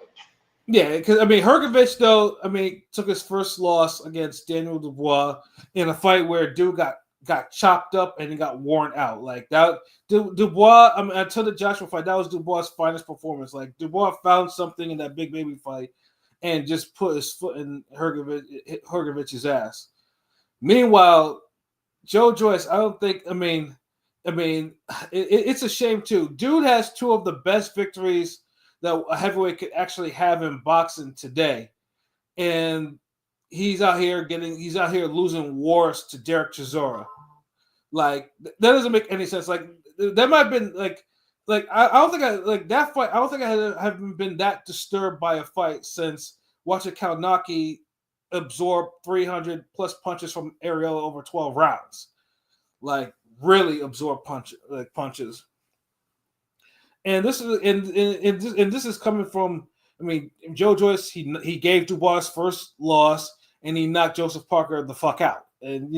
Yeah, because Hrgovic though, took his first loss against Daniel Dubois in a fight where dude got chopped up and he got worn out. Like that, Dubois. Until the Joshua fight, that was Dubois' finest performance. Like Dubois found something in that big baby fight and just put his foot in Hrgovic's ass. Meanwhile, Joe Joyce, I don't think. It's a shame too. Dude has two of the best victories that a heavyweight could actually have in boxing today, and he's out here losing wars to Derek Chisora. Like that doesn't make any sense. Like that might have been like I don't think I like that fight. I don't think I haven't been that disturbed by a fight since watching Kalnaki absorb 300 plus punches from Ariella over 12 rounds. Like really absorb punches. And this is coming from, Joe Joyce. He gave Dubois first loss, and he knocked Joseph Parker the fuck out. And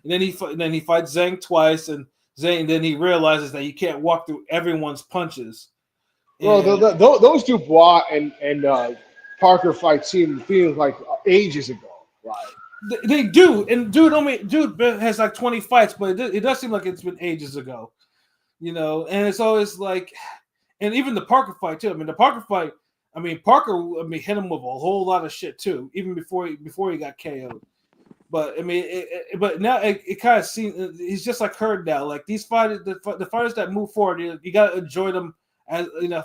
then he fights Zhang twice, and then he realizes that you can't walk through everyone's punches. Well, those Dubois and Parker fights feels like ages ago, right? They do, and dude has like 20 fights, but it does seem like it's been ages ago, And it's always like, and even the Parker fight too. The Parker fight. Parker hit him with a whole lot of shit too, even before he got KO'd. But but now it kind of seems he's just like Hurd now. Like these fighters, the fighters that move forward, you got to enjoy them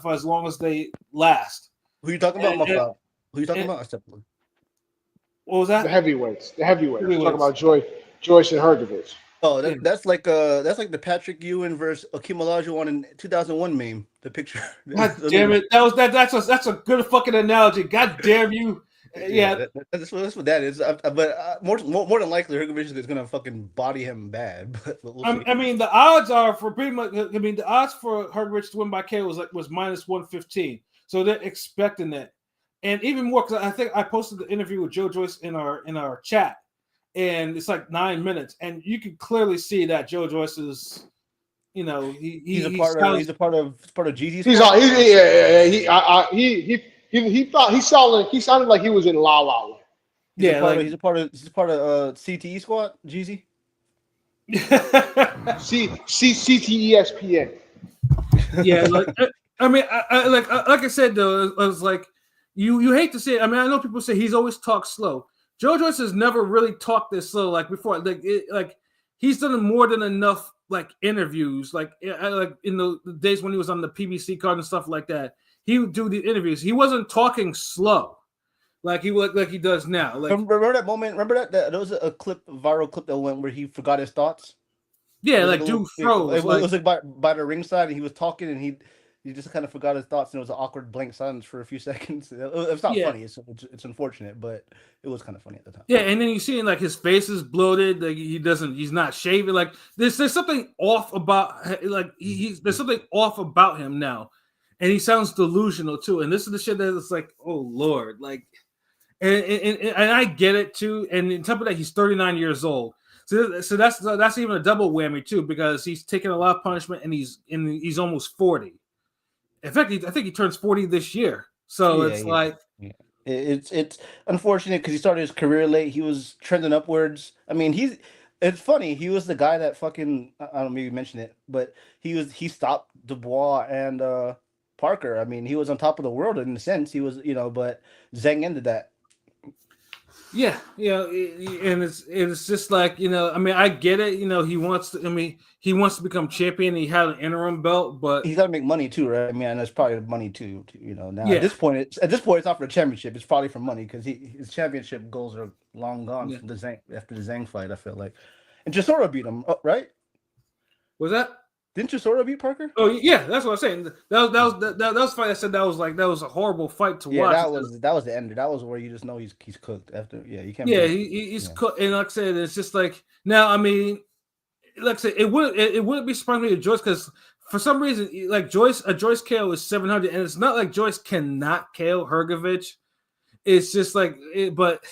for as long as they last. Who you talking about, Mafia? Who you talking about? What was that? The heavyweights. We're talking about Joyce and Hrgovic. Oh, that's like the Patrick Ewing versus Akeem Olajuwon in 2001 meme. The picture. God damn it! That's a good fucking analogy. God damn you! Yeah, that's what that is. But more than likely, Hrgovic is gonna fucking body him bad. But we'll the odds are for pretty much. The odds for Hrgovic to win by KO was minus 115. So they're expecting that, and even more because I think I posted the interview with Joe Joyce in our chat. And it's like 9 minutes, and you can clearly see that Joe Joyce is, he's a part of GG's. He sounded like he was in La La Land. He's a part of CTE squad, Jeezy. CTESPN. Yeah, like I said though, I was like, you hate to see it. I know people say he's always talked slow. Joe Joyce has never really talked this slow like before. Like he's done more than enough like interviews, like in the days when he was on the PBC card and stuff like that. He would do the interviews. He wasn't talking slow. like he does now. Like remember that moment? Remember that there was a viral clip that went where he forgot his thoughts. yeah, Like like a little, dude froze. it Like was like by the ringside, and he was talking, and he just kind of forgot his thoughts, and it was an awkward blank silence for a few seconds. It's not yeah, funny. It's unfortunate, but it was kind of funny at the time. yeah, and then you see like his face is bloated. Like he's not shaving. Like there's something off about like there's something off about him now, and he sounds delusional too. And this is the shit that it's like, oh Lord, like, and I get it too. And on top of that, he's 39 years old. So that's even a double whammy too, because he's taking a lot of punishment and he's almost 40. In fact, I think he turns 40 this year. So it's like, yeah. It's unfortunate because he started his career late. He was trending upwards. I mean, it's funny. He was the guy that fucking I don't know, maybe mention it, but he stopped Dubois and Parker. I mean, he was on top of the world in a sense. He was, but Zhang ended that. yeah, and it's just like, I mean, I get it. He wants to become champion. He had an interim belt, but he's got to make money too, right? I mean, and that's probably money too. Now yeah. at this point, it's not for a championship. It's probably for money because his championship goals are long gone from after the Zhang fight. I feel like, and Chisora beat him, right? Was that? Didn't Chisora beat Parker? Oh yeah, that's what I'm saying. That was fight. I said that was a horrible fight to watch. That was the ender. That was where you just know he's cooked after. Yeah, you can't. Yeah, he's cooked. And like I said, it's just like now. I mean, like I said, it wouldn't be surprising me to Joyce because for some reason, like Joyce KO is 700, and it's not like Joyce cannot KO Hrgovic. It's just like but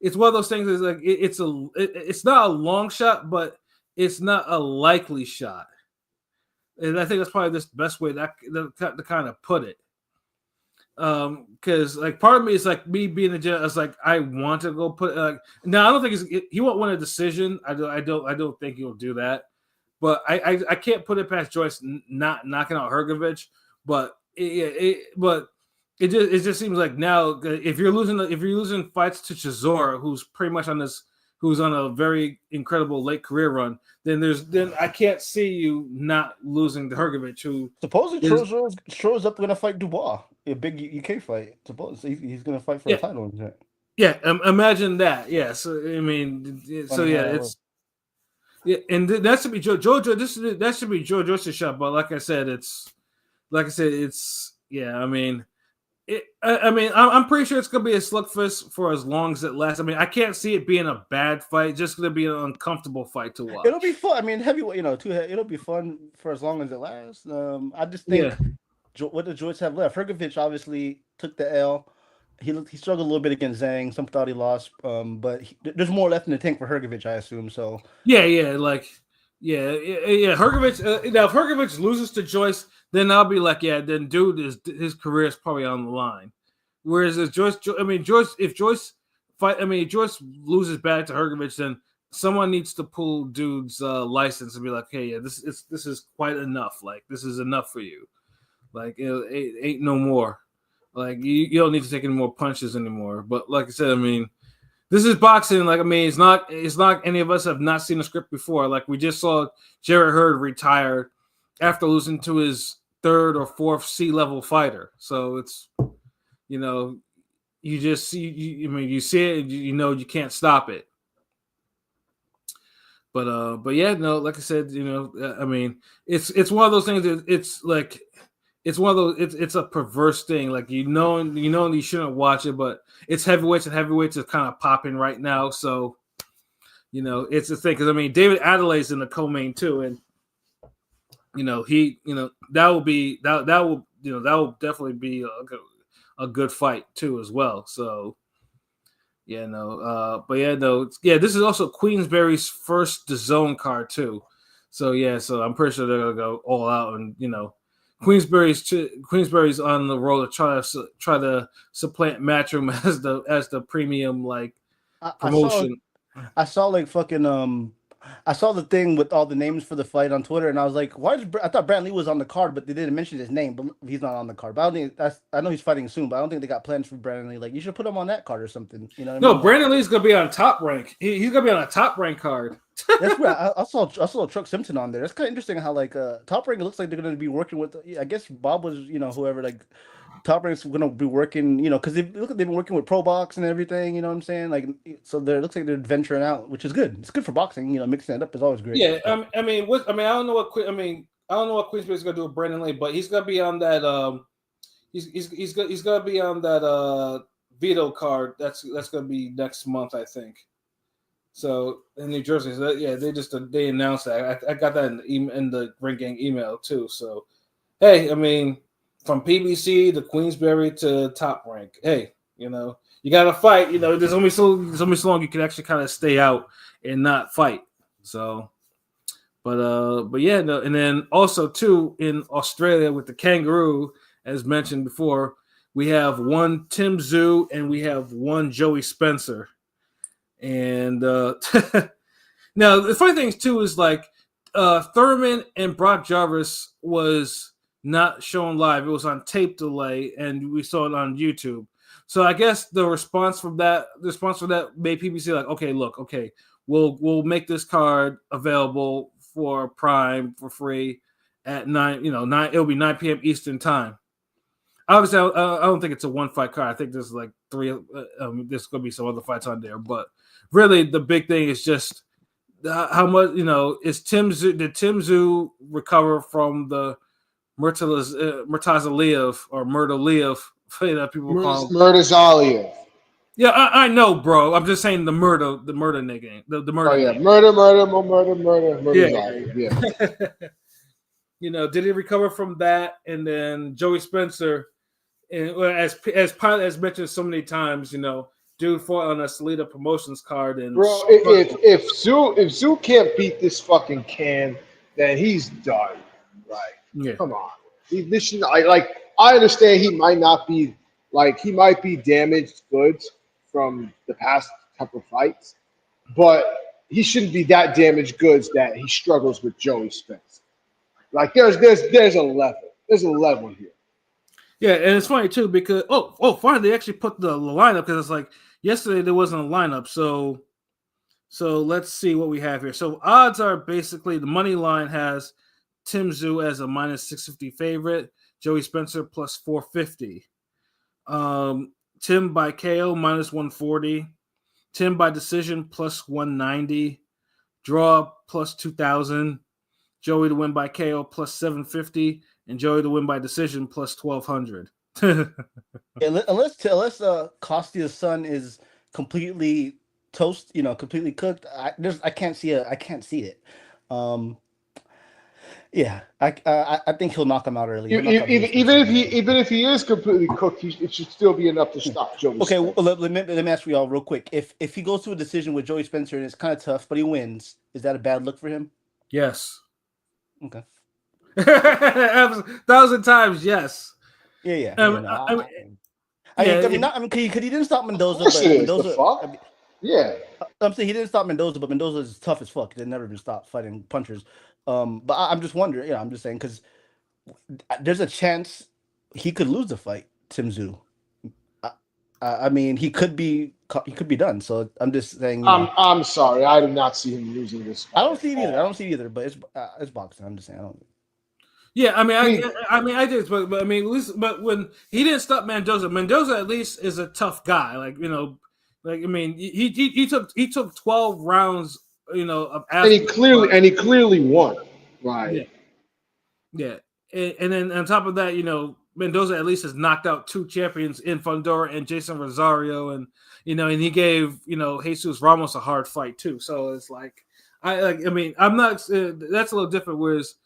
it's one of those things. Is like it's not a long shot, but it's not a likely shot. And I think that's probably the best way to kind of put it. Because like part of me is like me being a judge. I was like, I want to go put. Now I don't think he won't win a decision. I don't think he'll do that. But I can't put it past Joyce not knocking out Hrgovic. But it just seems like now if you're losing fights to Chisora, who's pretty much who's on a very incredible late career run, then I can't see you not losing to Hrgovic, who supposedly shows up going to fight Dubois, a big UK fight. Supposedly he's going to fight for a title. Yeah, imagine that. Yeah, so I mean, and that should be Georgia. That should be Joyce's shot. But like I said, it's yeah. I mean. I'm pretty sure it's gonna be a slugfest for as long as it lasts. I mean, I can't see it being a bad fight. Just gonna be an uncomfortable fight to watch. It'll be fun. I mean, heavyweight, it'll be fun for as long as it lasts. I just think, what does Joyce have left? Hrgovic obviously took the L. He struggled a little bit against Zhang. Some thought he lost, but there's more left in the tank for Hrgovic, I assume. So Hrgovic. Now, if Hrgovic loses to Joyce, then I'll be like, yeah, then dude, his career is probably on the line. Whereas if Joyce loses back to Hrgovic, then someone needs to pull dude's license and be like, hey, yeah, this is quite enough. Like, this is enough for you. Like, it ain't no more. Like, you don't need to take any more punches anymore. But like I said, I mean, this is boxing. Like, I mean, it's not any of us have not seen a script before. Like, we just saw Jarrett Hurd retire after losing to his third or fourth C-level fighter. So it's, you just see, you see it, you can't stop it. But yeah, no, like I said, I mean, it's one of those things that it's like, it's one of those, it's a perverse thing. Like, you shouldn't watch it, but it's heavyweights and heavyweights is kind of popping right now. So, it's the thing. Cause I mean, David Adelaide's in the co-main too. And, that will definitely be a good fight too as well. So this is also Queensberry's first DAZN card too. So so I'm pretty sure they're gonna go all out, and Queensberry's on the road to try to supplant Matchroom as the premium promotion. I saw I saw the thing with all the names for the fight on Twitter, and I was like, I thought Brandon Lee was on the card, but they didn't mention his name, but he's not on the card. But I know he's fighting soon, but I don't think they got plans for Brandon Lee. Like, you should put him on that card or something. You know what I mean? Brandon Lee's gonna be on Top Rank. He's gonna be on a Top Rank card. That's where I saw Truck Simpson on there. That's kind of interesting how Top Rank looks like they're gonna be working with. I guess Bob was whoever Top Rank's gonna be working, because they've been working with Pro Box and everything. You know what I'm saying? Like, so it looks like they're venturing out, which is good. It's good for boxing. mixing it up is always great. Yeah, I mean, I don't know what I don't know what Queensberry's gonna do with Brandon Lee, but he's gonna be on that. He's gonna be on that veto card. That's gonna be next month, I think. So in New Jersey, they announced that. I got that in the Ring Gang email too. So hey, I mean, from PBC to Queensberry to Top Rank, hey, you got to fight. There's only so long you can actually kind of stay out and not fight. So, but yeah, no, and then also too in Australia with the Kangaroo, as mentioned before, we have one Tim Tszyu and we have one Joey Spencer. And now the funny thing too is like Thurman and Brock Jarvis was not shown live. It was on tape delay, and we saw it on YouTube. So I guess the response for that made PBC like, okay, we'll make this card available for Prime for free at 9. It'll be 9 p.m. Eastern time. Obviously, I don't think it's a one fight card. I think there's like 3. There's going to be some other fights on there, but really the big thing is just how much is Tim Tszyu. Did Tim Tszyu recover from the Murtazaliev or Murtaliev? People call him Murtazaliev. Yeah, I know, bro. I'm just saying the murder nigga, the murder. Oh yeah, nigga. Murder. Yeah. Did he recover from that? And then Joey Spencer, and as Pilot has mentioned so many times, dude fought on a Salida Promotions card. And bro, if Tszyu can't beat this fucking can, then he's done. Right? Yeah. Come on. I understand he might be damaged goods from the past couple of fights, but he shouldn't be that damaged goods that he struggles with Joey Spence. Like there's a level. There's a level here. Yeah, and it's funny too because finally they actually put the lineup because it's like yesterday there wasn't a lineup. So let's see what we have here. So odds are basically the money line has Tim Tszyu as a -650 favorite, Joey Spencer plus 450. Tim by KO -140, Tim by decision plus 190, draw plus 2,000, Joey to win by KO plus 750, and Joey to win by decision plus 1,200. Unless Costia's son is completely toast, completely cooked. I can't see it. Yeah, I think he'll knock him out early. Even if he is completely cooked, it should still be enough to stop Joey. Okay, well, let me ask you all real quick. If he goes to a decision with Joey Spencer and it's kind of tough, but he wins, is that a bad look for him? Yes. Okay. 1,000 times, yes. Yeah. Because he didn't stop Mendoza. I'm saying he didn't stop Mendoza, but Mendoza is tough as fuck. They've never been stopped fighting punchers. But I'm just wondering. I'm just saying because there's a chance he could lose the fight, Tim Tszyu. I mean, he could be done. So I'm just saying. I'm sorry, I do not see him losing this fight. I don't see it either. But it's boxing. I'm just saying. I don't. Yeah, I did, but when he didn't stop Mendoza at least is a tough guy. He took 12 rounds, of and he clearly won. Right. Yeah. And then on top of that, Mendoza at least has knocked out 2 champions in Fundora and Jason Rosario, and and he gave Jesus Ramos a hard fight too. So it's like I'm not. That's a little different. Whereas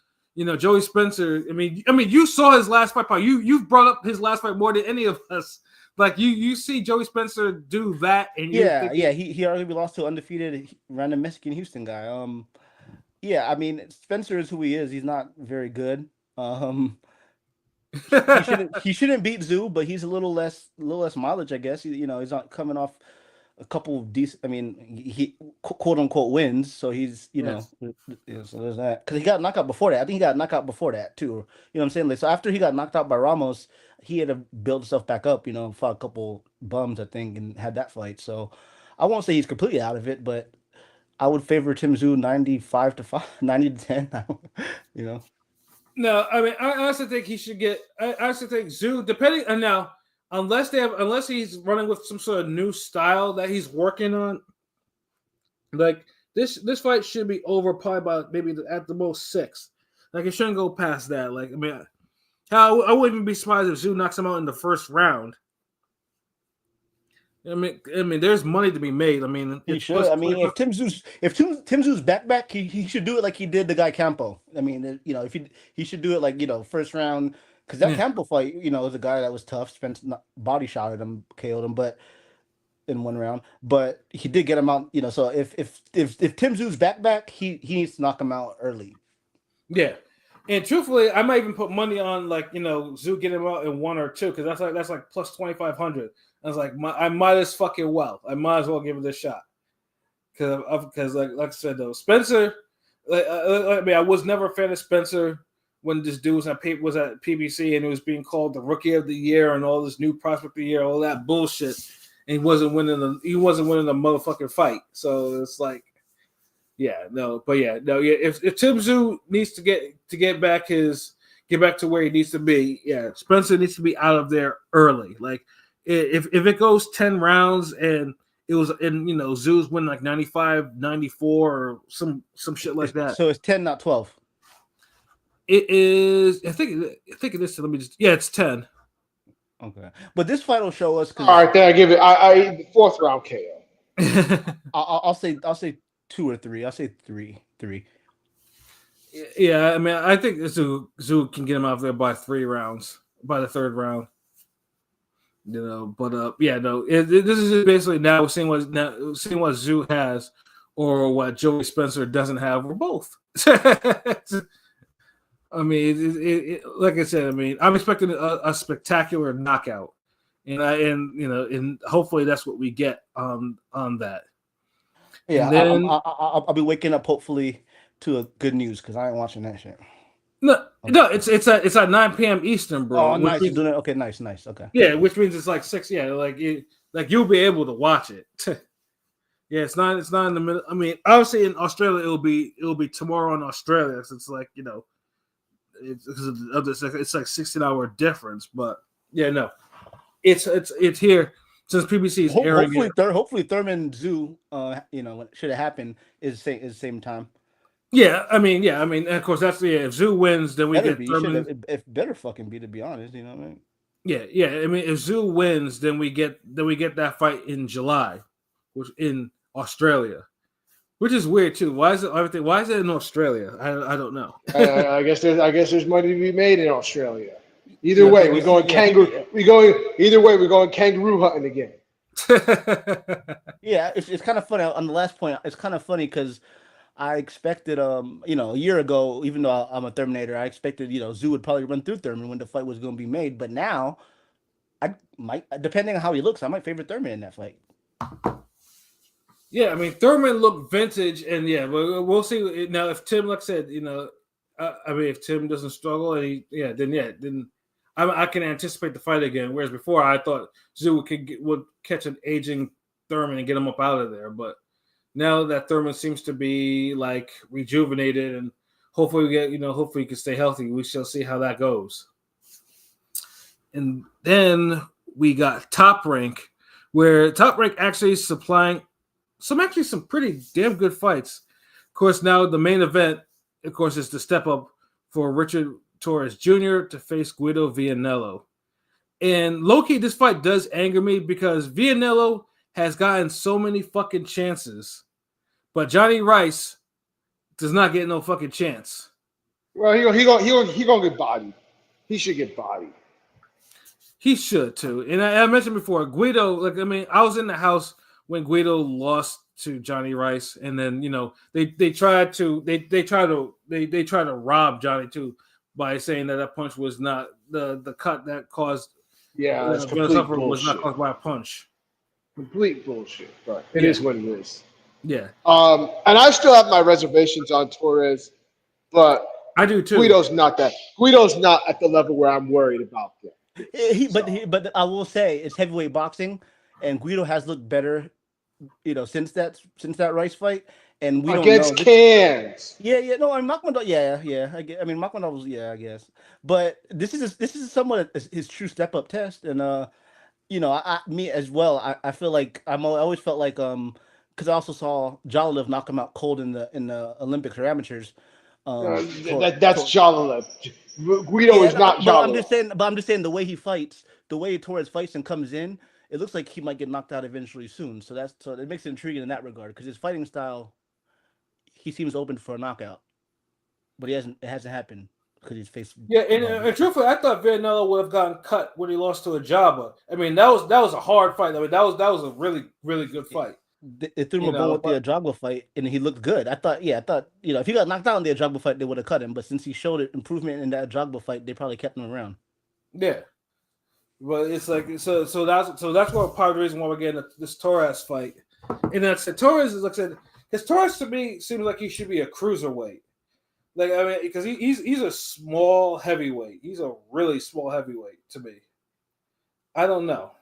Joey Spencer. I mean, you saw his last fight. You've brought up his last fight more than any of us. Like you see Joey Spencer do that, and he already lost to undefeated random Mexican Houston guy. I mean Spencer is who he is. He's not very good. He shouldn't beat Tszyu, but he's a little less mileage, I guess. He's not coming off a couple of decent. I mean, he quote unquote wins, so he's so there's that. Because he got knocked out before that. I think he got knocked out before that too. You know what I'm saying? Like, so after he got knocked out by Ramos, he had to build himself back up. Fought a couple bums, I think, and had that fight. So I won't say he's completely out of it, but I would favor Tim Tszyu 95-5, 90-10. No, I mean, I honestly think he should get. I honestly think Tszyu, depending and now, unless he's running with some sort of new style that he's working on, like this fight should be over probably by maybe at the most 6. Like it shouldn't go past that. Like I mean, I wouldn't even be surprised if Tszyu knocks him out in the first round. I mean, there's money to be made. I mean, He should. I mean, if Tim Tszyu's back, he should do it like he did the guy Campo. I mean, if he should do it like first round, because that Campo fight, was a guy that was tough. Spence body shotted him, KO'd him, but in one round. But he did get him out. So if Tim Tszyu's back, he needs to knock him out early. Yeah. And truthfully, I might even put money on Tszyu get him out in 1 or 2 because that's like plus 2,500. I was like, I might as fucking well. I might as well give it a shot because like I said though, Spencer. I mean, I was never a fan of Spencer when this dude was at PBC and he was being called the Rookie of the Year and all this new Prospect of the Year, all that bullshit. And he wasn't winning the motherfucking fight. So it's like. If Tim Tszyu needs to get back to where he needs to be, Spencer needs to be out of there early. Like if it goes 10 rounds and it was Tszyu's winning like 95, 94 or some shit like that. So it's 10, not 12. It is. I think it is. Let me just. Yeah, it's 10. Okay, but this fight will show us. All right, then I give it. I 4th round KO. I'll say 2 or 3. I'll say 3. Yeah, I mean, I think Tszyu can get him out there by 3 rounds, by the 3rd round. But this is just basically now seeing what Tszyu has or what Joey Spencer doesn't have, or both. I mean, like I said, I mean, I'm expecting a spectacular knockout, and hopefully that's what we get on that. Yeah, then, I'll be waking up hopefully to a good news because I ain't watching that shit. No, it's at 9 p.m. Eastern, bro. Oh, nice. Means, okay, nice. Okay. Yeah, which means it's like 6. Yeah, like you'll be able to watch it. Yeah, it's not in the middle. I mean, obviously in Australia it'll be tomorrow in Australia. So it's like it's because it's like 16-hour difference. But yeah, no, it's here. Since PBC is airing hopefully Thurman Tszyu, what should have happened is the same time. Yeah, I mean, of course if Tszyu wins, then we get Thurman. It better fucking be, to be honest. You know what I mean? Yeah. I mean, if Tszyu wins, then we get that fight in July, which in Australia, which is weird too. Why is it in Australia? I don't know. I guess there's money to be made in Australia. Either way, we're going kangaroo. We're going kangaroo hunting again. Yeah, it's kind of funny. On the last point, it's kind of funny because I expected, a year ago, even though I'm a Terminator, I expected, Tszyu would probably run through Thurman when the fight was going to be made. But now, I might, depending on how he looks, I might favor Thurman in that fight. Yeah, I mean, Thurman looked vintage, and we'll see. Now, if Tim, like I said, if Tim doesn't struggle, and then I can anticipate the fight again. Whereas before, I thought Tszyu would catch an aging Thurman and get him up out of there. But now that Thurman seems to be like rejuvenated, and hopefully hopefully he can stay healthy. We shall see how that goes. And then we got Top Rank, where Top Rank actually is supplying some pretty damn good fights. Of course, now the main event, of course, is the step up for Richard Torrez Jr. to face Guido Vianello. And low-key, this fight does anger me because Vianello has gotten so many fucking chances, but Johnny Rice does not get no fucking chance. Well, he gonna get bodied. He should get bodied. He should too. And I mentioned before, Guido. I was in the house when Guido lost to Johnny Rice, and then they tried to rob Johnny too by saying that punch was not the cut that caused. Yeah, that's complete bullshit. Was not caused by a punch. Complete bullshit, but it is what it is. Yeah. And I still have my reservations on Torrez, but I do too. Guido's not at the level where I'm worried about him. But I will say it's heavyweight boxing, and Guido has looked better, since that Rice fight. and we don't against know. Cans. Yeah. No, I mean Makhmudov. Yeah. I mean Makhmudov was I guess. But this is somewhat his true step up test, and me as well. I feel like I always felt like because I also saw Jalalev knock him out cold in the Olympics or amateurs. That's Jalalev. Guido is not but Jalalev. I'm just saying the way he fights, the way Torres fights and comes in, it looks like he might get knocked out eventually soon. So it makes it intriguing in that regard because his fighting style, he seems open for a knockout, but it hasn't happened because he's faced. Yeah, and truthfully, I thought Vianello would have gotten cut when he lost to Ajaba. I mean, that was a hard fight. I mean, that was a really really good fight. They threw him a bone with the Ajagba fight, and he looked good. I thought if he got knocked out in the Ajagba fight, they would have cut him. But since he showed improvement in that Ajagba fight, they probably kept him around. Yeah, but it's like so that's what part of the reason why we're getting this Torres fight, and that's Torres is like I said, because Torres to me seems like he should be a cruiserweight. Like I mean, because he's a small heavyweight. He's a really small heavyweight to me. I don't know.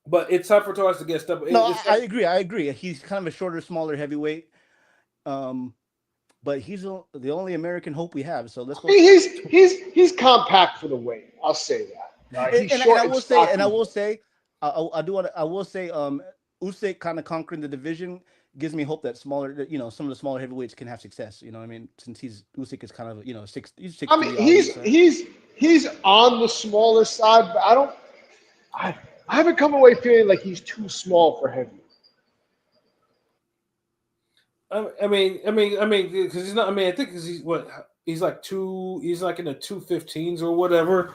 But it's time for Torres to get stuff. No, I agree. He's kind of a shorter, smaller heavyweight. But he's the only American hope we have. So let's go. He's compact for the weight. I'll say that. I will say, Usyk kind of conquering the division gives me hope that some of the smaller heavyweights can have success. You know what I mean? Since Usyk is kind of he's 6'3". I mean, he's on the smaller side, but I haven't come away feeling like he's too small for heavy. I mean, because he's not. I mean, I think because he's like in the 215s or whatever.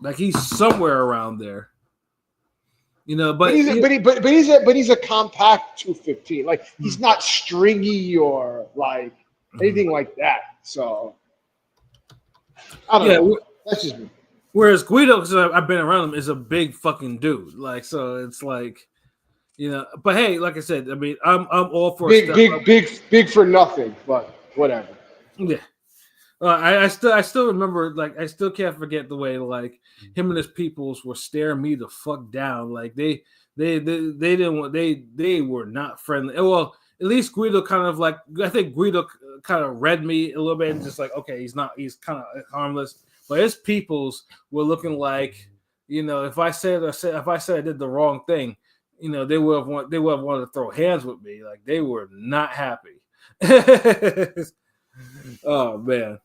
Like he's somewhere around there, But he's a compact 215. Like he's not stringy or like anything like that. So I don't know. That's just me. Whereas Guido, because I've been around him, is a big fucking dude. Like so, it's like. But hey, like I said, I mean, I'm all for big for nothing, but whatever. Yeah, I still remember, like, I still can't forget the way, like, him and his peoples were staring me the fuck down. Like they didn't want they were not friendly. Well, at least Guido kind of like I think Guido kind of read me a little bit and just like okay, he's kind of harmless, but his peoples were looking like if I said I did the wrong thing. They would have wanted to throw hands with me. Like they were not happy. Oh man,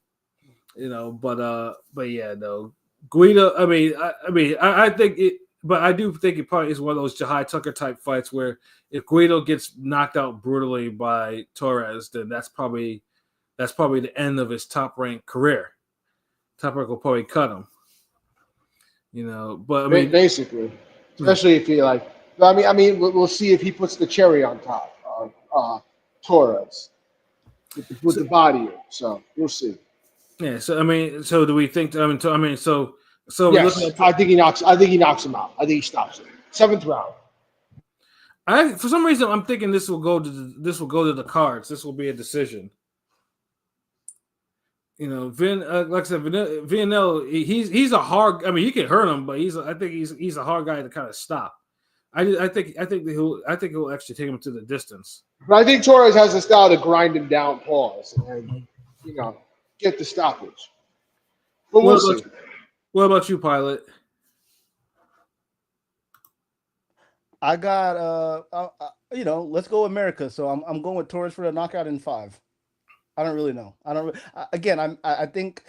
but yeah, no. Guido. I think it, but I do think it probably is one of those Jahai Tucker type fights where if Guido gets knocked out brutally by Torres, then that's probably the end of his top ranked career. Top Rank will probably cut him. But I mean, basically, especially if he like. I mean, we'll see if he puts the cherry on top of Torres with the body. So we'll see. Yeah. So I mean, so do we think? So yes, I think he knocks him out. I think he stops him. 7th round. For some reason, I'm thinking this will go to the cards. This will be a decision. Like I said, Vianello, he's a hard. I mean, you can hurt him, but I think he's a hard guy to kind of stop. I think he'll actually take him to the distance. But I think Torres has a style to grind him down, pause, and get the stoppage. But we'll see. What about you, Pilot? I got let's go America. So I'm going with Torres for a knockout in 5. I don't really know. I think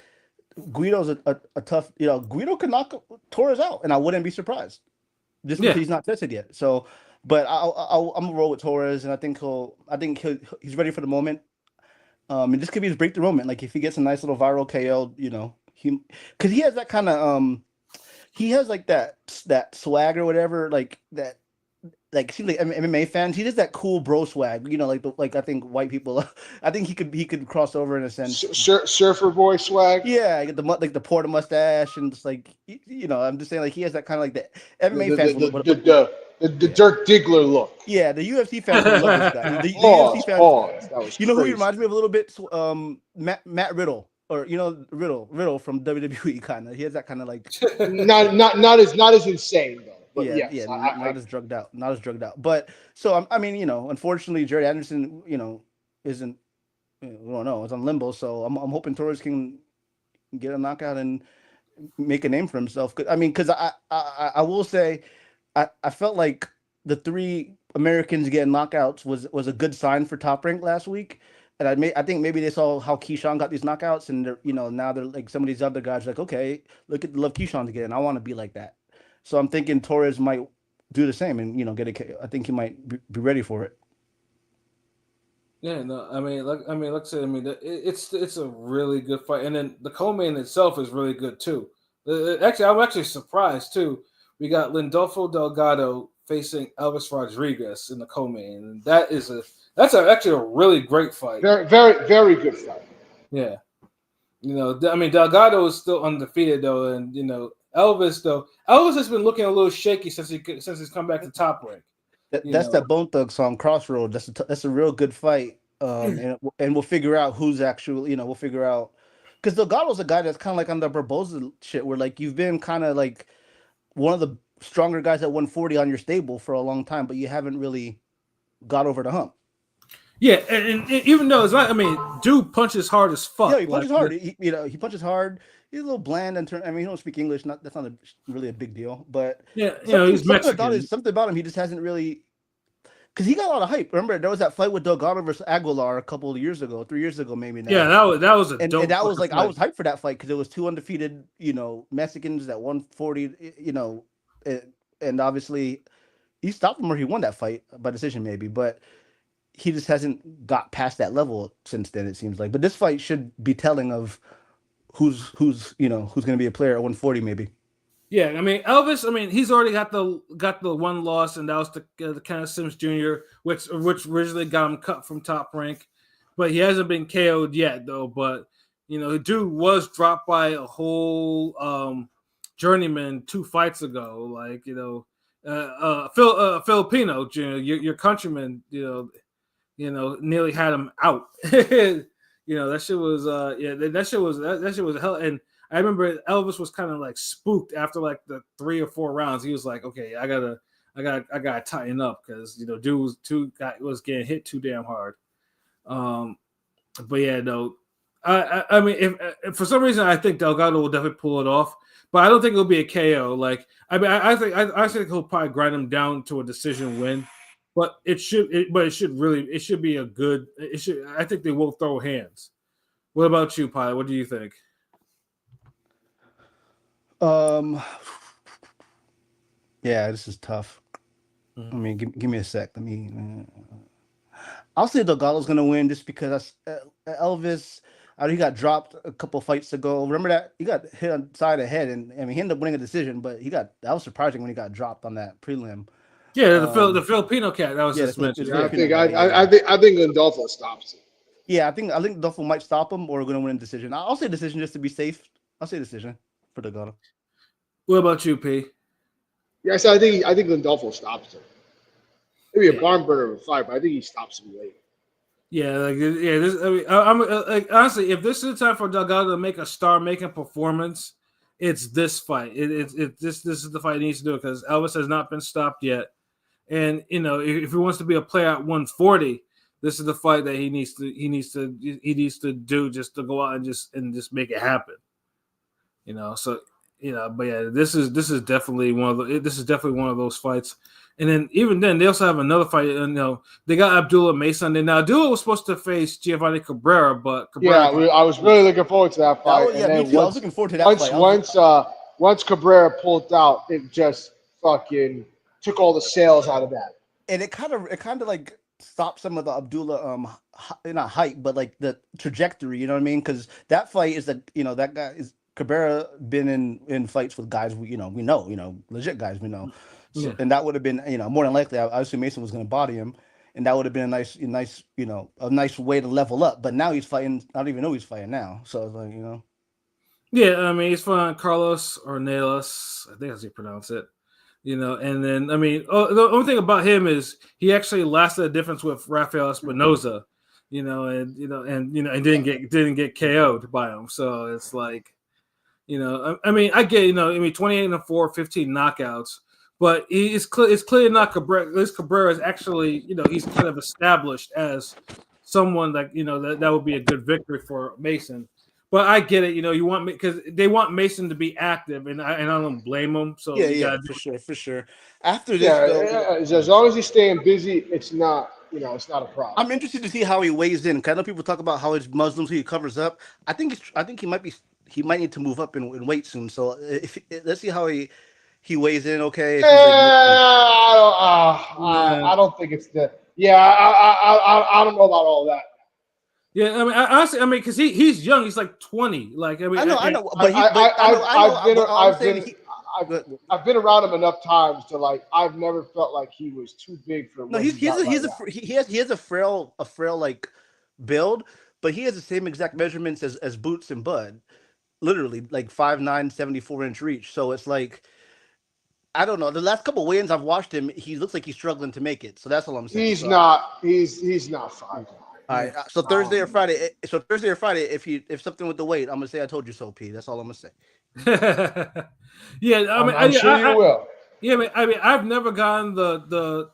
Guido's a tough. Guido could knock Torres out, and I wouldn't be surprised. Just because he's not tested yet. So, but I'm gonna roll with Torres, and I think he's ready for the moment. And this could be his breakthrough moment. Like if he gets a nice little viral KO, because he has that kind of he has like that swag or whatever, like that. Like seems like MMA fans, he does that cool bro swag, like I think white people. I think he could cross over in a sense. Surfer boy swag. Yeah, the Porter mustache and just like I'm just saying like he has that kind of like the MMA fans. The Dirk Diggler look. Yeah, the UFC fans would love this guy. The UFC fans. That was who he reminds me of a little bit? Matt Riddle. Or Riddle from WWE kind of. He has that kind of like not as insane though. But Yeah, yes, yeah, not as drugged out, not as drugged out. But so I mean, unfortunately, Jerry Anderson, isn't. We don't know. It's on limbo, so I'm hoping Torres can get a knockout and make a name for himself. I mean, because I will say, I felt like the three Americans getting knockouts was a good sign for Top Rank last week. And I think maybe they saw how Keyshawn got these knockouts, and now they're like some of these other guys like, okay, look at love Keyshawn again. I want to be like that. So I'm thinking Torres might do the same and get a. I think he might be ready for it. Yeah, no, like I said, it's a really good fight, and then the co-main itself is really good too. Actually, I'm actually surprised too. We got Lindolfo Delgado facing Elvis Rodriguez in the co-main, and actually a really great fight. Very, very, very good fight. Yeah, Delgado is still undefeated though, and Elvis has been looking a little shaky since he's come back to Top Rank. That's that Bone Thug song, Crossroad. That's a real good fight. And we'll figure out who's actually, we'll figure out because Delgado's a guy that's kind of like on the Barboza shit, where like you've been kind of like one of the stronger guys at 140 on your stable for a long time, but you haven't really got over the hump. Yeah, and even though dude punches hard as fuck. Yeah, he punches hard. He punches hard. He's a little bland in turn. I mean, he don't speak English. That's not really a big deal. But yeah, he's Mexican. Something about him, he just hasn't really. Because he got a lot of hype. Remember, there was that fight with Delgado versus Aguilar a couple of years ago, 3 years ago, maybe now. Yeah, that was a dope. And that was like fight. I was hyped for that fight because it was two undefeated, Mexicans at 140, and obviously he stopped him or he won that fight by decision maybe, but he just hasn't got past that level since then. It seems like, but this fight should be telling of who's going to be a player at 140 maybe. Yeah, Elvis. He's already got the one loss, and that was the Kenneth Sims Jr., which originally got him cut from Top Rank, but he hasn't been KO'd yet though. But the dude was dropped by a whole journeyman 2 fights ago. Like Filipino Jr., your countryman. Nearly had him out. That shit was that shit was hell. And I remember Elvis was kind of like spooked after like the 3 or 4 rounds. He was like, okay, I gotta tighten up because dude was getting hit too damn hard. But yeah, no, if for some reason I think Delgado will definitely pull it off, but I don't think it'll be a KO. Like I think he'll probably grind him down to a decision win. But it should be a good. I think they will throw hands. What about you, Pi? What do you think? Yeah, this is tough. Mm-hmm. Give me a sec. I'll say Delgado's gonna win just because Elvis. He got dropped a couple fights ago. Remember that he got hit on the side of the head, and he ended up winning a decision. But that was surprising when he got dropped on that prelim. Yeah, the Filipino cat that was just mentioned. I think Lindolfo stops it. Yeah, I think Lindolfo might stop him, or we're gonna win a decision. I'll say decision just to be safe. I'll say decision for Delgado. What about you, P? Yes, I think Lindolfo stops him. Maybe a barn burner of a fight, but I think he stops him late. Yeah, I'm honestly, if this is the time for Delgado to make a star-making performance, it's this fight. This is the fight he needs to do because Elvis has not been stopped yet. And if he wants to be a player at 140, this is the fight that he needs to do just to go out and just make it happen. But yeah, this is definitely one of those fights. And then even then, they also have another fight. They got Abdullah May Sunday. Now Abdullah was supposed to face Giovanni Cabrera, but Cabrera I was really looking forward to that fight. Me too. I was looking forward to that fight. Once Cabrera pulled out, it just fucking took all the sales out of that. And it kind of like stopped some of the Abdullah not hype, but like the trajectory. You know what I mean? Because that fight is that guy is Cabrera been in fights with guys we know, legit guys we know. So, yeah. And that would have been, more than likely, I assume Mason was going to body him, and that would have been a nice way to level up. But now he's fighting. I don't even know he's fighting now. So it's like, Yeah, he's fighting Carlos Ornelas. I think that's how you pronounce it. And then the only thing about him is he actually lasted a difference with Rafael Espinoza, and didn't get KO'd by him. So it's like, I get 28-4, 15 knockouts. but it's clearly not Cabrera. This Cabrera is actually, he's kind of established as someone like, that would be a good victory for Mason. But I get it, you want me because they want Mason to be active, and I don't blame them. So yeah, for sure. After this, as long as he's staying busy, it's not a problem. I'm interested to see how he weighs in. Cause I know people talk about how he's Muslim, so he covers up. I think he might need to move up in weight soon. So let's see how he weighs in. Okay. I don't think it's the. Yeah, I don't know about all that. Yeah, I mean, honestly, because he's young. He's like 20. Like, I mean, I know. I've been around him enough times to like. I've never felt like he was too big for. No, he has a frail like build, but he has the same exact measurements as Boots and Bud, literally like 5'9", 74-inch reach. So it's like, I don't know. The last couple weigh-ins I've watched him, he looks like he's struggling to make it. So that's all I'm saying. He's not 5'9". All right. So Thursday or Friday. If something with the weight, I'm gonna say I told you so, P. That's all I'm gonna say. Yeah, I mean, I'm sure you will. Yeah, I mean, I've never gotten the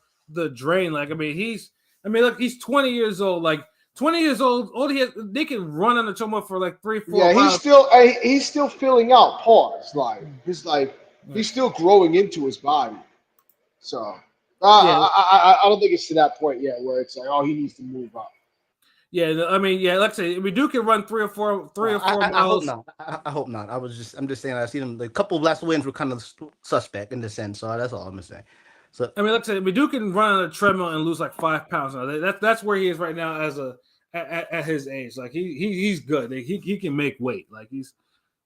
drain. Like, I mean, look, he's 20 years old. Like, 20 years old, they can run on the treadmill for like 3-4 miles. He's still filling out. Pause. He's still growing into his body. So I don't think it's to that point yet where it's like, oh, he needs to move up. Yeah, I mean, like I say, we do can run 3 or 4 miles. I hope not. I'm just saying. I seen him. The couple of last wins were kind of suspect in the sense. So that's all I'm gonna say. So I mean, like I said, we do can run on a treadmill and lose like 5 pounds. Now, that's where he is right now at his age. Like he's good. Like, he can make weight. Like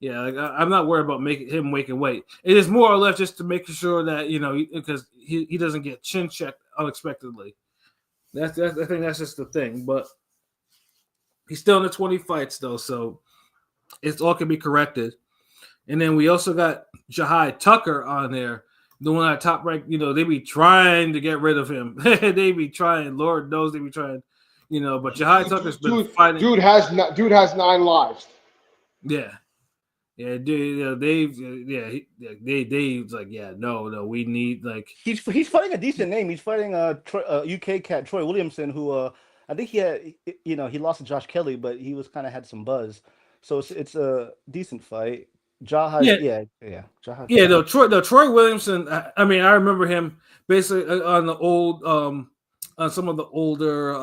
I'm not worried about making weight. It is more or less just to make sure that because he doesn't get chin checked unexpectedly. I think that's just the thing, but. He's still in the 20 fights, though, so it's all can be corrected. And then we also got Jahai Tucker on there, the one at top rank. They be trying to get rid of him. They be trying. Lord knows they be trying. But Jahai Tucker's been fighting. Dude has 9 lives. Yeah. Yeah, dude. Dave's like, no. We need like he's fighting a decent name. He's fighting UK cat Troy Williamson, who I think he had, he lost to Josh Kelly, but he was kind of had some buzz. So it's a decent fight. Jaha, Jaha. Yeah, Troy Williamson. I mean, I remember him basically on the old, on some of the older.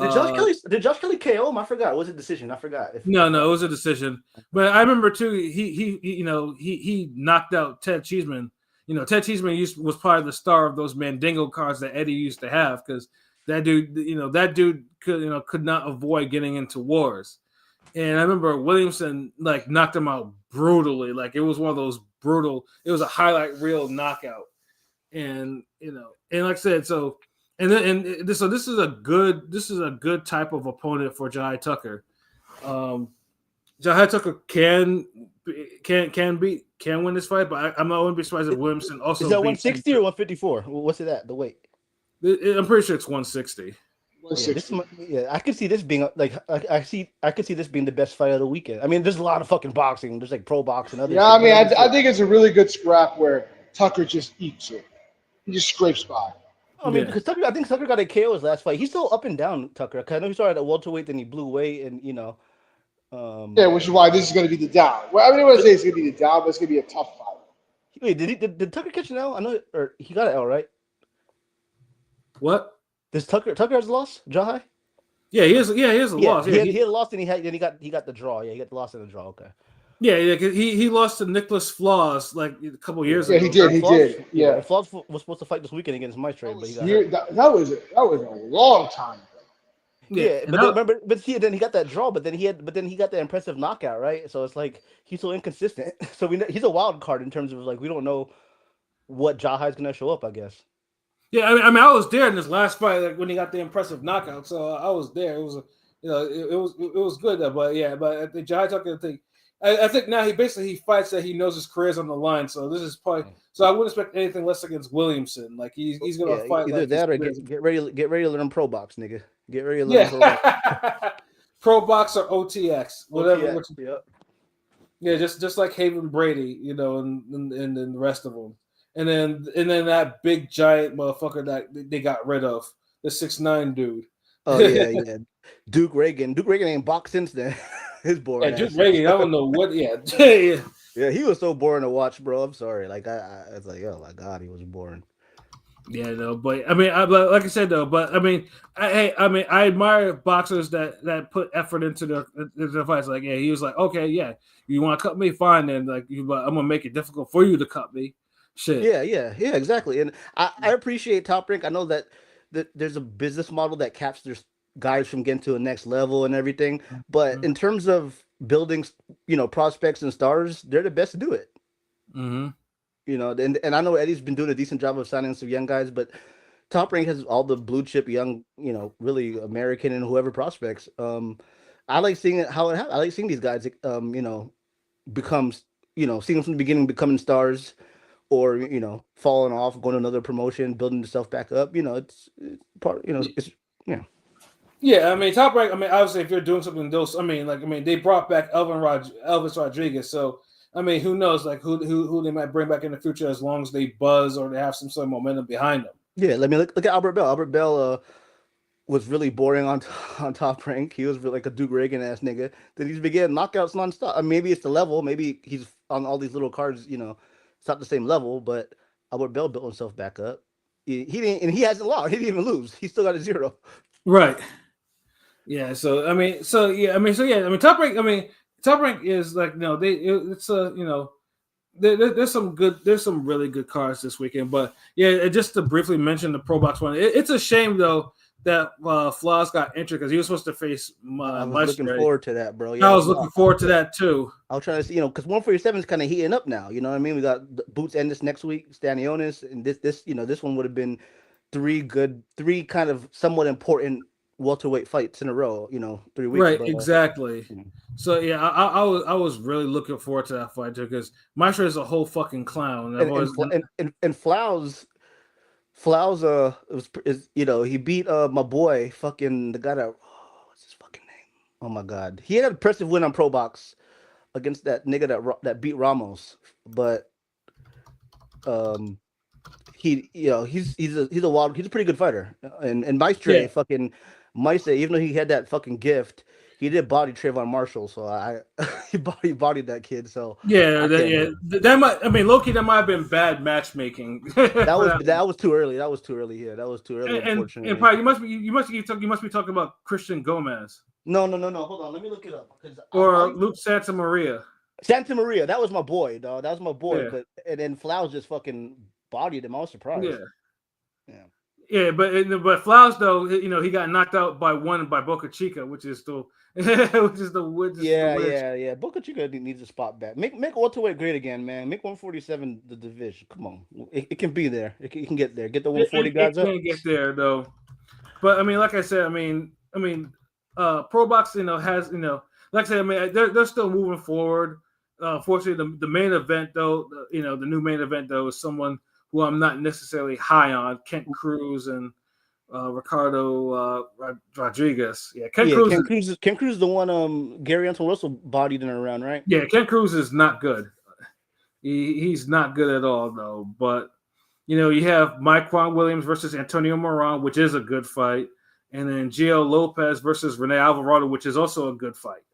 Did Josh Kelly KO him? I forgot. It was a decision. I forgot. No, it was a decision. But I remember too. He knocked out Ted Cheeseman. Ted Cheeseman was probably the star of those Mandingo cards that Eddie used to have because. That dude could not avoid getting into wars. And I remember Williamson like knocked him out brutally. Like it was one of those brutal, it was a highlight reel knockout. And and like I said, so this is a good type of opponent for Jahai Tucker. Jahai Tucker can win this fight, but I wouldn't be surprised if Williamson also is that 160 or 154? What's it at? The weight? I'm pretty sure it's 160. I could see this being like I could see this being the best fight of the weekend. I mean, there's a lot of fucking boxing. There's like pro boxing. Other I mean, I think it's a really good scrap where Tucker just eats it. He just scrapes by. I mean, because I think Tucker got a KO his last fight. He's still up and down, Tucker. I know he started at welterweight, then he blew away, and which is why this is going to be the down. Well, I mean, I wouldn't say it's going to be the down, but it's going to be a tough fight. Wait, did Tucker catch an L? I know, or he got an L, right? What? Does Tucker has a loss? Jahai? Yeah, he has a loss. He had a loss, and he got the draw. Yeah, he got the loss and the draw. Okay. Yeah, he lost to Nicholas Flaws like a couple years ago. Yeah, he did. Yeah, Flaws was supposed to fight this weekend against Maestro, but he got that was a long time ago. Yeah, but then he got that draw, but then he got the impressive knockout, right? So it's like he's so inconsistent. So he's a wild card in terms of like we don't know what Jahai's gonna show up, I guess. Yeah, I mean, I was there in this last fight, like when he got the impressive knockout. So I was there. It was, it was good. But I think Jahai Tucker, I think now he fights that he knows his career's on the line. So this is probably so I wouldn't expect anything less against Williamson. Like he's gonna fight either like that or get ready to learn pro box, nigga. Get ready to learn pro box. Pro box or OTX, whatever. Yep. Yeah, just like Haven Brady, and the rest of them. and then that big giant motherfucker that they got rid of, the 6'9" dude. Oh yeah, yeah. Duke Reagan. Duke Reagan ain't boxed since then. His boring Duke ass. Reagan. I don't know what. Yeah, yeah. Yeah, he was so boring to watch, bro. I'm sorry. Like I was like, oh my god, he was boring. Yeah, no, but I mean, like I said though, but I mean, I admire boxers that put effort into their fights. Like, yeah, he was like, okay, yeah, you want to cut me, fine, then like, but I'm gonna make it difficult for you to cut me. Shit. Yeah, exactly. And I appreciate Top Rank. I know that there's a business model that caps their guys from getting to the next level and everything. But in terms of building, prospects and stars, they're the best to do it. Mm-hmm. And I know Eddie's been doing a decent job of signing some young guys, but Top Rank has all the blue chip young, really American and whoever prospects. I like seeing how it happens. I like seeing these guys, becomes, seeing them from the beginning becoming stars, or falling off, going to another promotion, building yourself back up. It's part. It's yeah. Yeah, I mean, Top Rank. I mean, obviously, if you're doing something, they brought back Elvis Rodriguez, so. I mean, who knows? Like who they might bring back in the future, as long as they buzz or they have some sort of momentum behind them. Yeah, let me look at Albert Bell. Albert Bell was really boring on Top Rank. He was like a Duke Reagan ass nigga. Then he's been getting knockouts nonstop. I mean, maybe it's the level. Maybe he's on all these little cards. It's not the same level. But Albert Bell built himself back up. He didn't, and he hasn't lost. He didn't even lose. He still got a 0. Right. Yeah. So I mean, Top Rank. I mean. Top Rank is like there's some really good cards this weekend, but yeah, just to briefly mention the Pro Box one, it's a shame though that Flaws got injured because he was supposed to face I was looking forward to that, bro. Yeah, I was looking forward to that too. I was trying to see, because 147 is kind of heating up now. You know what I mean? We got Boots Ennis next week, Stanionis, and this one would have been three kind of somewhat important welterweight fights in a row, 3 weeks. Right, exactly. So yeah, I was really looking forward to that fight too, because Maestro is a whole fucking clown. And Flaus he beat my boy, fucking the guy that what's his fucking name? Oh my god, he had an impressive win on Pro Box against that nigga that beat Ramos, but he's a pretty good fighter, and Maestre fucking. Maestre, even though he had that fucking gift, he did body Trayvon Marshall, so he bodied that kid. So that might. I mean, low-key, that might have been bad matchmaking. that was too early. That was too early. Yeah, that was too early. Unfortunately, and probably you must be talking about Christian Gomez. No. Hold on, let me look it up. Or Luke Santa Maria. Santa Maria, that was my boy, dog. That was my boy. Yeah. And then Flowers just fucking bodied him. I was surprised. Yeah. Yeah, but Flowers though, he got knocked out by Boca Chica, which is the yeah. Boca Chica needs a spot back. Make welterweight great again, man. Make 147 the division. Come on, it can be there. It can get there. Get the 140 guys up. It can get there though. But I mean, like I said, Pro Box, has like I said, I mean, they're still moving forward. Fortunately, the main event though, the new main event though is someone who I'm not necessarily high on, Kent Cruz and Ricardo Rodriguez. Yeah, Kent Cruz is the one Gary Anton Russell bodied in a round, right? Yeah, Kent Cruz is not good. He's not good at all, though. But, you have Mike-Quan Williams versus Antonio Moran, which is a good fight. And then Gio Lopez versus Rene Alvarado, which is also a good fight.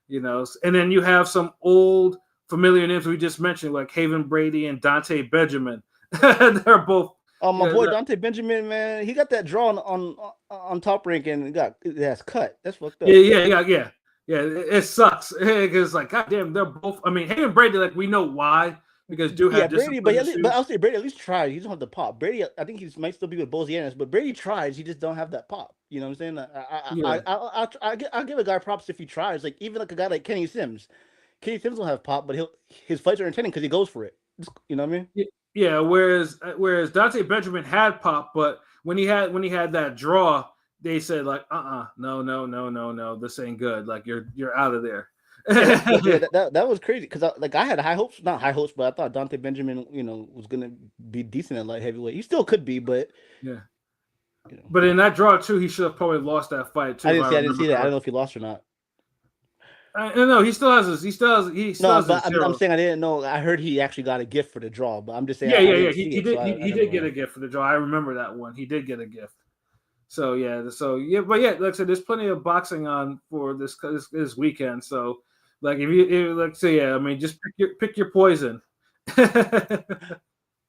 And then you have some old familiar names we just mentioned, like Haven Brady and Dante Benjamin. They're both. Oh, my boy Dante Benjamin, man, he got that draw on Top Rank and that's cut. That's fucked up. Yeah. It sucks because goddamn, they're both. I mean, Haven Brady, we know why because dude had Brady, but I'll say Brady at least tried. He don't have the pop. Brady, I think he might still be with Bozianis, but Brady tries. He just don't have that pop. You know what I'm saying? I'll give a guy props if he tries. Like even like a guy like Kenny Sims. Kenny Sims will have pop, but his fights are entertaining because he goes for it. You know what I mean? Yeah, whereas Dante Benjamin had pop, but when he had that draw, they said no, this ain't good. Like you're out of there. that was crazy because I had not high hopes, but I thought Dante Benjamin, was gonna be decent at light heavyweight. He still could be, but yeah. But in that draw too, he should have probably lost that fight too. I didn't see that. I don't know if he lost or not. No, he still has his. He still has. He still No, has his but I'm zero. saying I didn't know. I heard he actually got a gift for the draw, but I'm just saying Yeah, I yeah, yeah. didn't He see he it, so did. I He don't did get know. a gift for the draw. I remember that one. He did get a gift. So yeah. So yeah. But yeah, like I said, there's plenty of boxing on for this weekend. So like if like say yeah, I mean just pick your poison.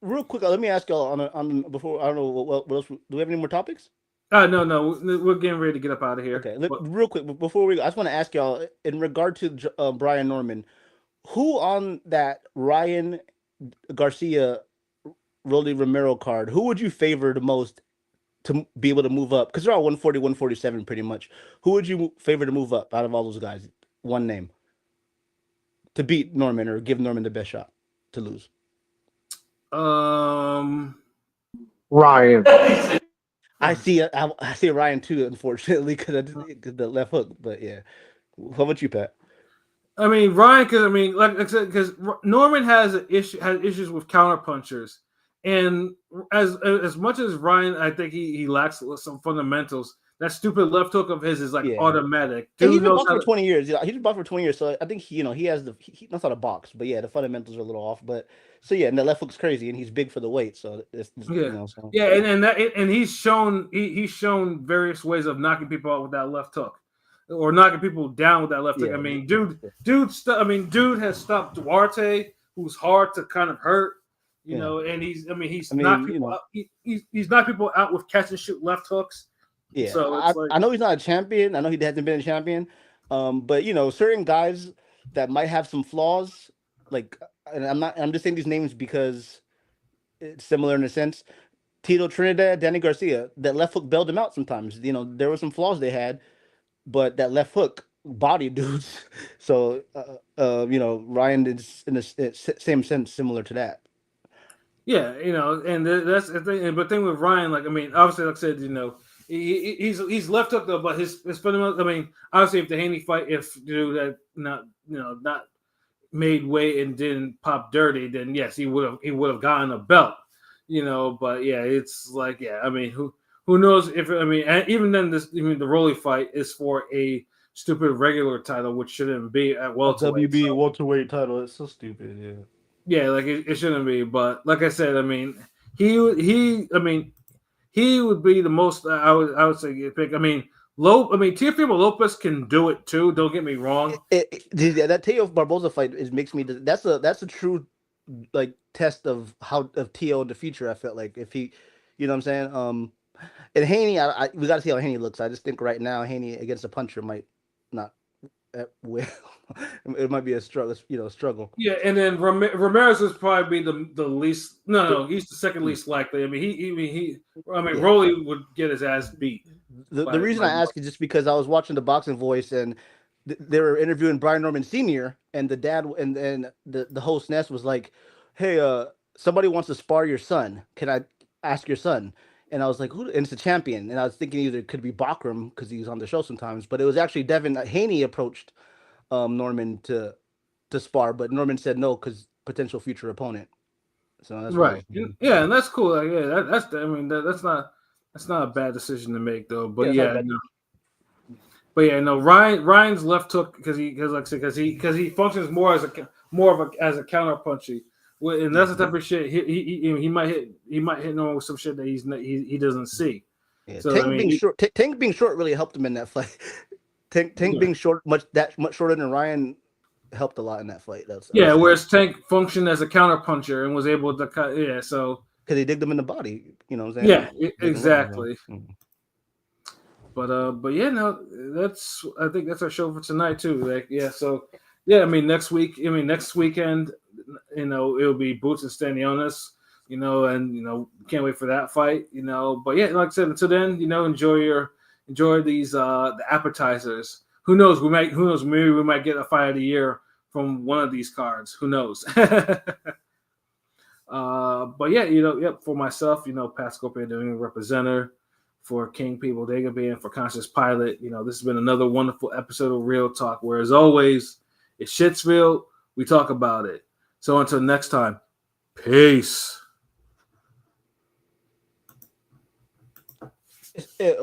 Real quick, let me ask y'all on before I don't know what else. Do we have any more topics? No, we're getting ready to get up out of here. Okay, But, real quick before we go, I just want to ask y'all in regard to Brian Norman, who on that Ryan Garcia Rolly Romero card, who would you favor the most to be able to move up? Because they're all 140, 147 pretty much. Who would you favor to move up out of all those guys? One name to beat Norman or give Norman the best shot to lose. Ryan. I see Ryan too, unfortunately, because the left hook. But yeah, how about you, Pat? I mean Ryan, because I mean like I said, because Norman has issues with counter punchers, and as much as Ryan, I think he lacks some fundamentals. That stupid left hook of his is like Yeah. automatic. And he's Dude been knows boxing how for to. 20 years. Yeah, he's been boxing for 20 years, so I think he has he knows how to box. But yeah, the fundamentals are a little off. But so yeah, and the left hook's crazy, and he's big for the weight. So it's Yeah, you know, so. yeah, and he's shown he's shown various ways of knocking people out with that left hook, or knocking people down with that left hook. Yeah. I mean, dude has stopped Duarte, who's hard to kind of hurt, you Yeah. know, and he's I mean, knocked you people know, out. He's knocked people out with catch and shoot left hooks. yeah. So it's like I know he's not a champion. I know he hasn't been a champion. But you know, certain guys that might have some flaws, like, and I'm just saying these names because it's similar in a sense. Tito Trinidad, Danny Garcia, that left hook bailed him out sometimes. You know, there were some flaws they had, but that left hook body dudes. So, you know, Ryan is in the same sense similar to that. yeah, you know, and that's the thing. But thing with Ryan, like I mean, obviously, like I said, you know, he's left hook though, but his fundamental. I mean, obviously, if the Haney fight, if dude had not made weight and didn't pop dirty, then yes, he would have gotten a belt, you know. But yeah, it's like I mean, who knows if I mean, and even then, the Rolly fight is for a stupid regular title, which shouldn't be at welterweight. WB welterweight title. It's so stupid. Yeah. Yeah, like it shouldn't be. But like I said, I mean, I mean, he would be the most. I would say pick. I mean, Teofimo Lopez can do it too. Don't get me wrong. That Teo Barboza fight makes me. That's a true like test of how of Teo in the future. I felt like if he, you know what I'm saying. And Haney, we got to see how Haney looks. I just think right now Haney against a puncher might not. Well, it might be a struggle. You know, struggle. Yeah, and then Ramirez would probably be the least. No, he's the second least likely. I mean, Rolly would get his ass beat. The reason I ask is just because I was watching the Boxing Voice and they were interviewing Brian Norman Sr. and the dad and the host Ness was like, "Hey, somebody wants to spar your son. Can I ask your son?" And I was like, "Who?" And it's a champion. And I was thinking either it could be Bachram because he's on the show sometimes, but it was actually Devin Haney approached Norman to spar, but Norman said no because potential future opponent. So that's right. Yeah, and that's cool. Like, yeah, that's not a bad decision to make though. But Ryan's left hook because he functions more as a counter punchy. And that's the type of shit he might hit no with some shit that he doesn't see. Yeah, so Tank being short really helped him in that fight. Tank being short much shorter than Ryan helped a lot in that fight. Whereas Tank functioned as a counter puncher and was able to cut. Yeah, so because he digged him in the body. You know what I'm saying? Yeah, exactly. But I think that's our show for tonight too. Like so I mean next weekend, you know, it'll be Boots and Stanionis, you know, and you know, can't wait for that fight, you know. But yeah, like I said, until then, you know, enjoy these the appetizers. Who knows? Maybe we might get a fight of the year from one of these cards. Who knows? But yeah, you know, for myself, you know, Pat Scorpion, the representative, for King P. Bodega being for Conscious Pilot, you know, this has been another wonderful episode of Real Talk, where as always, if shit's real, we talk about it. So until next time, peace. Sorry.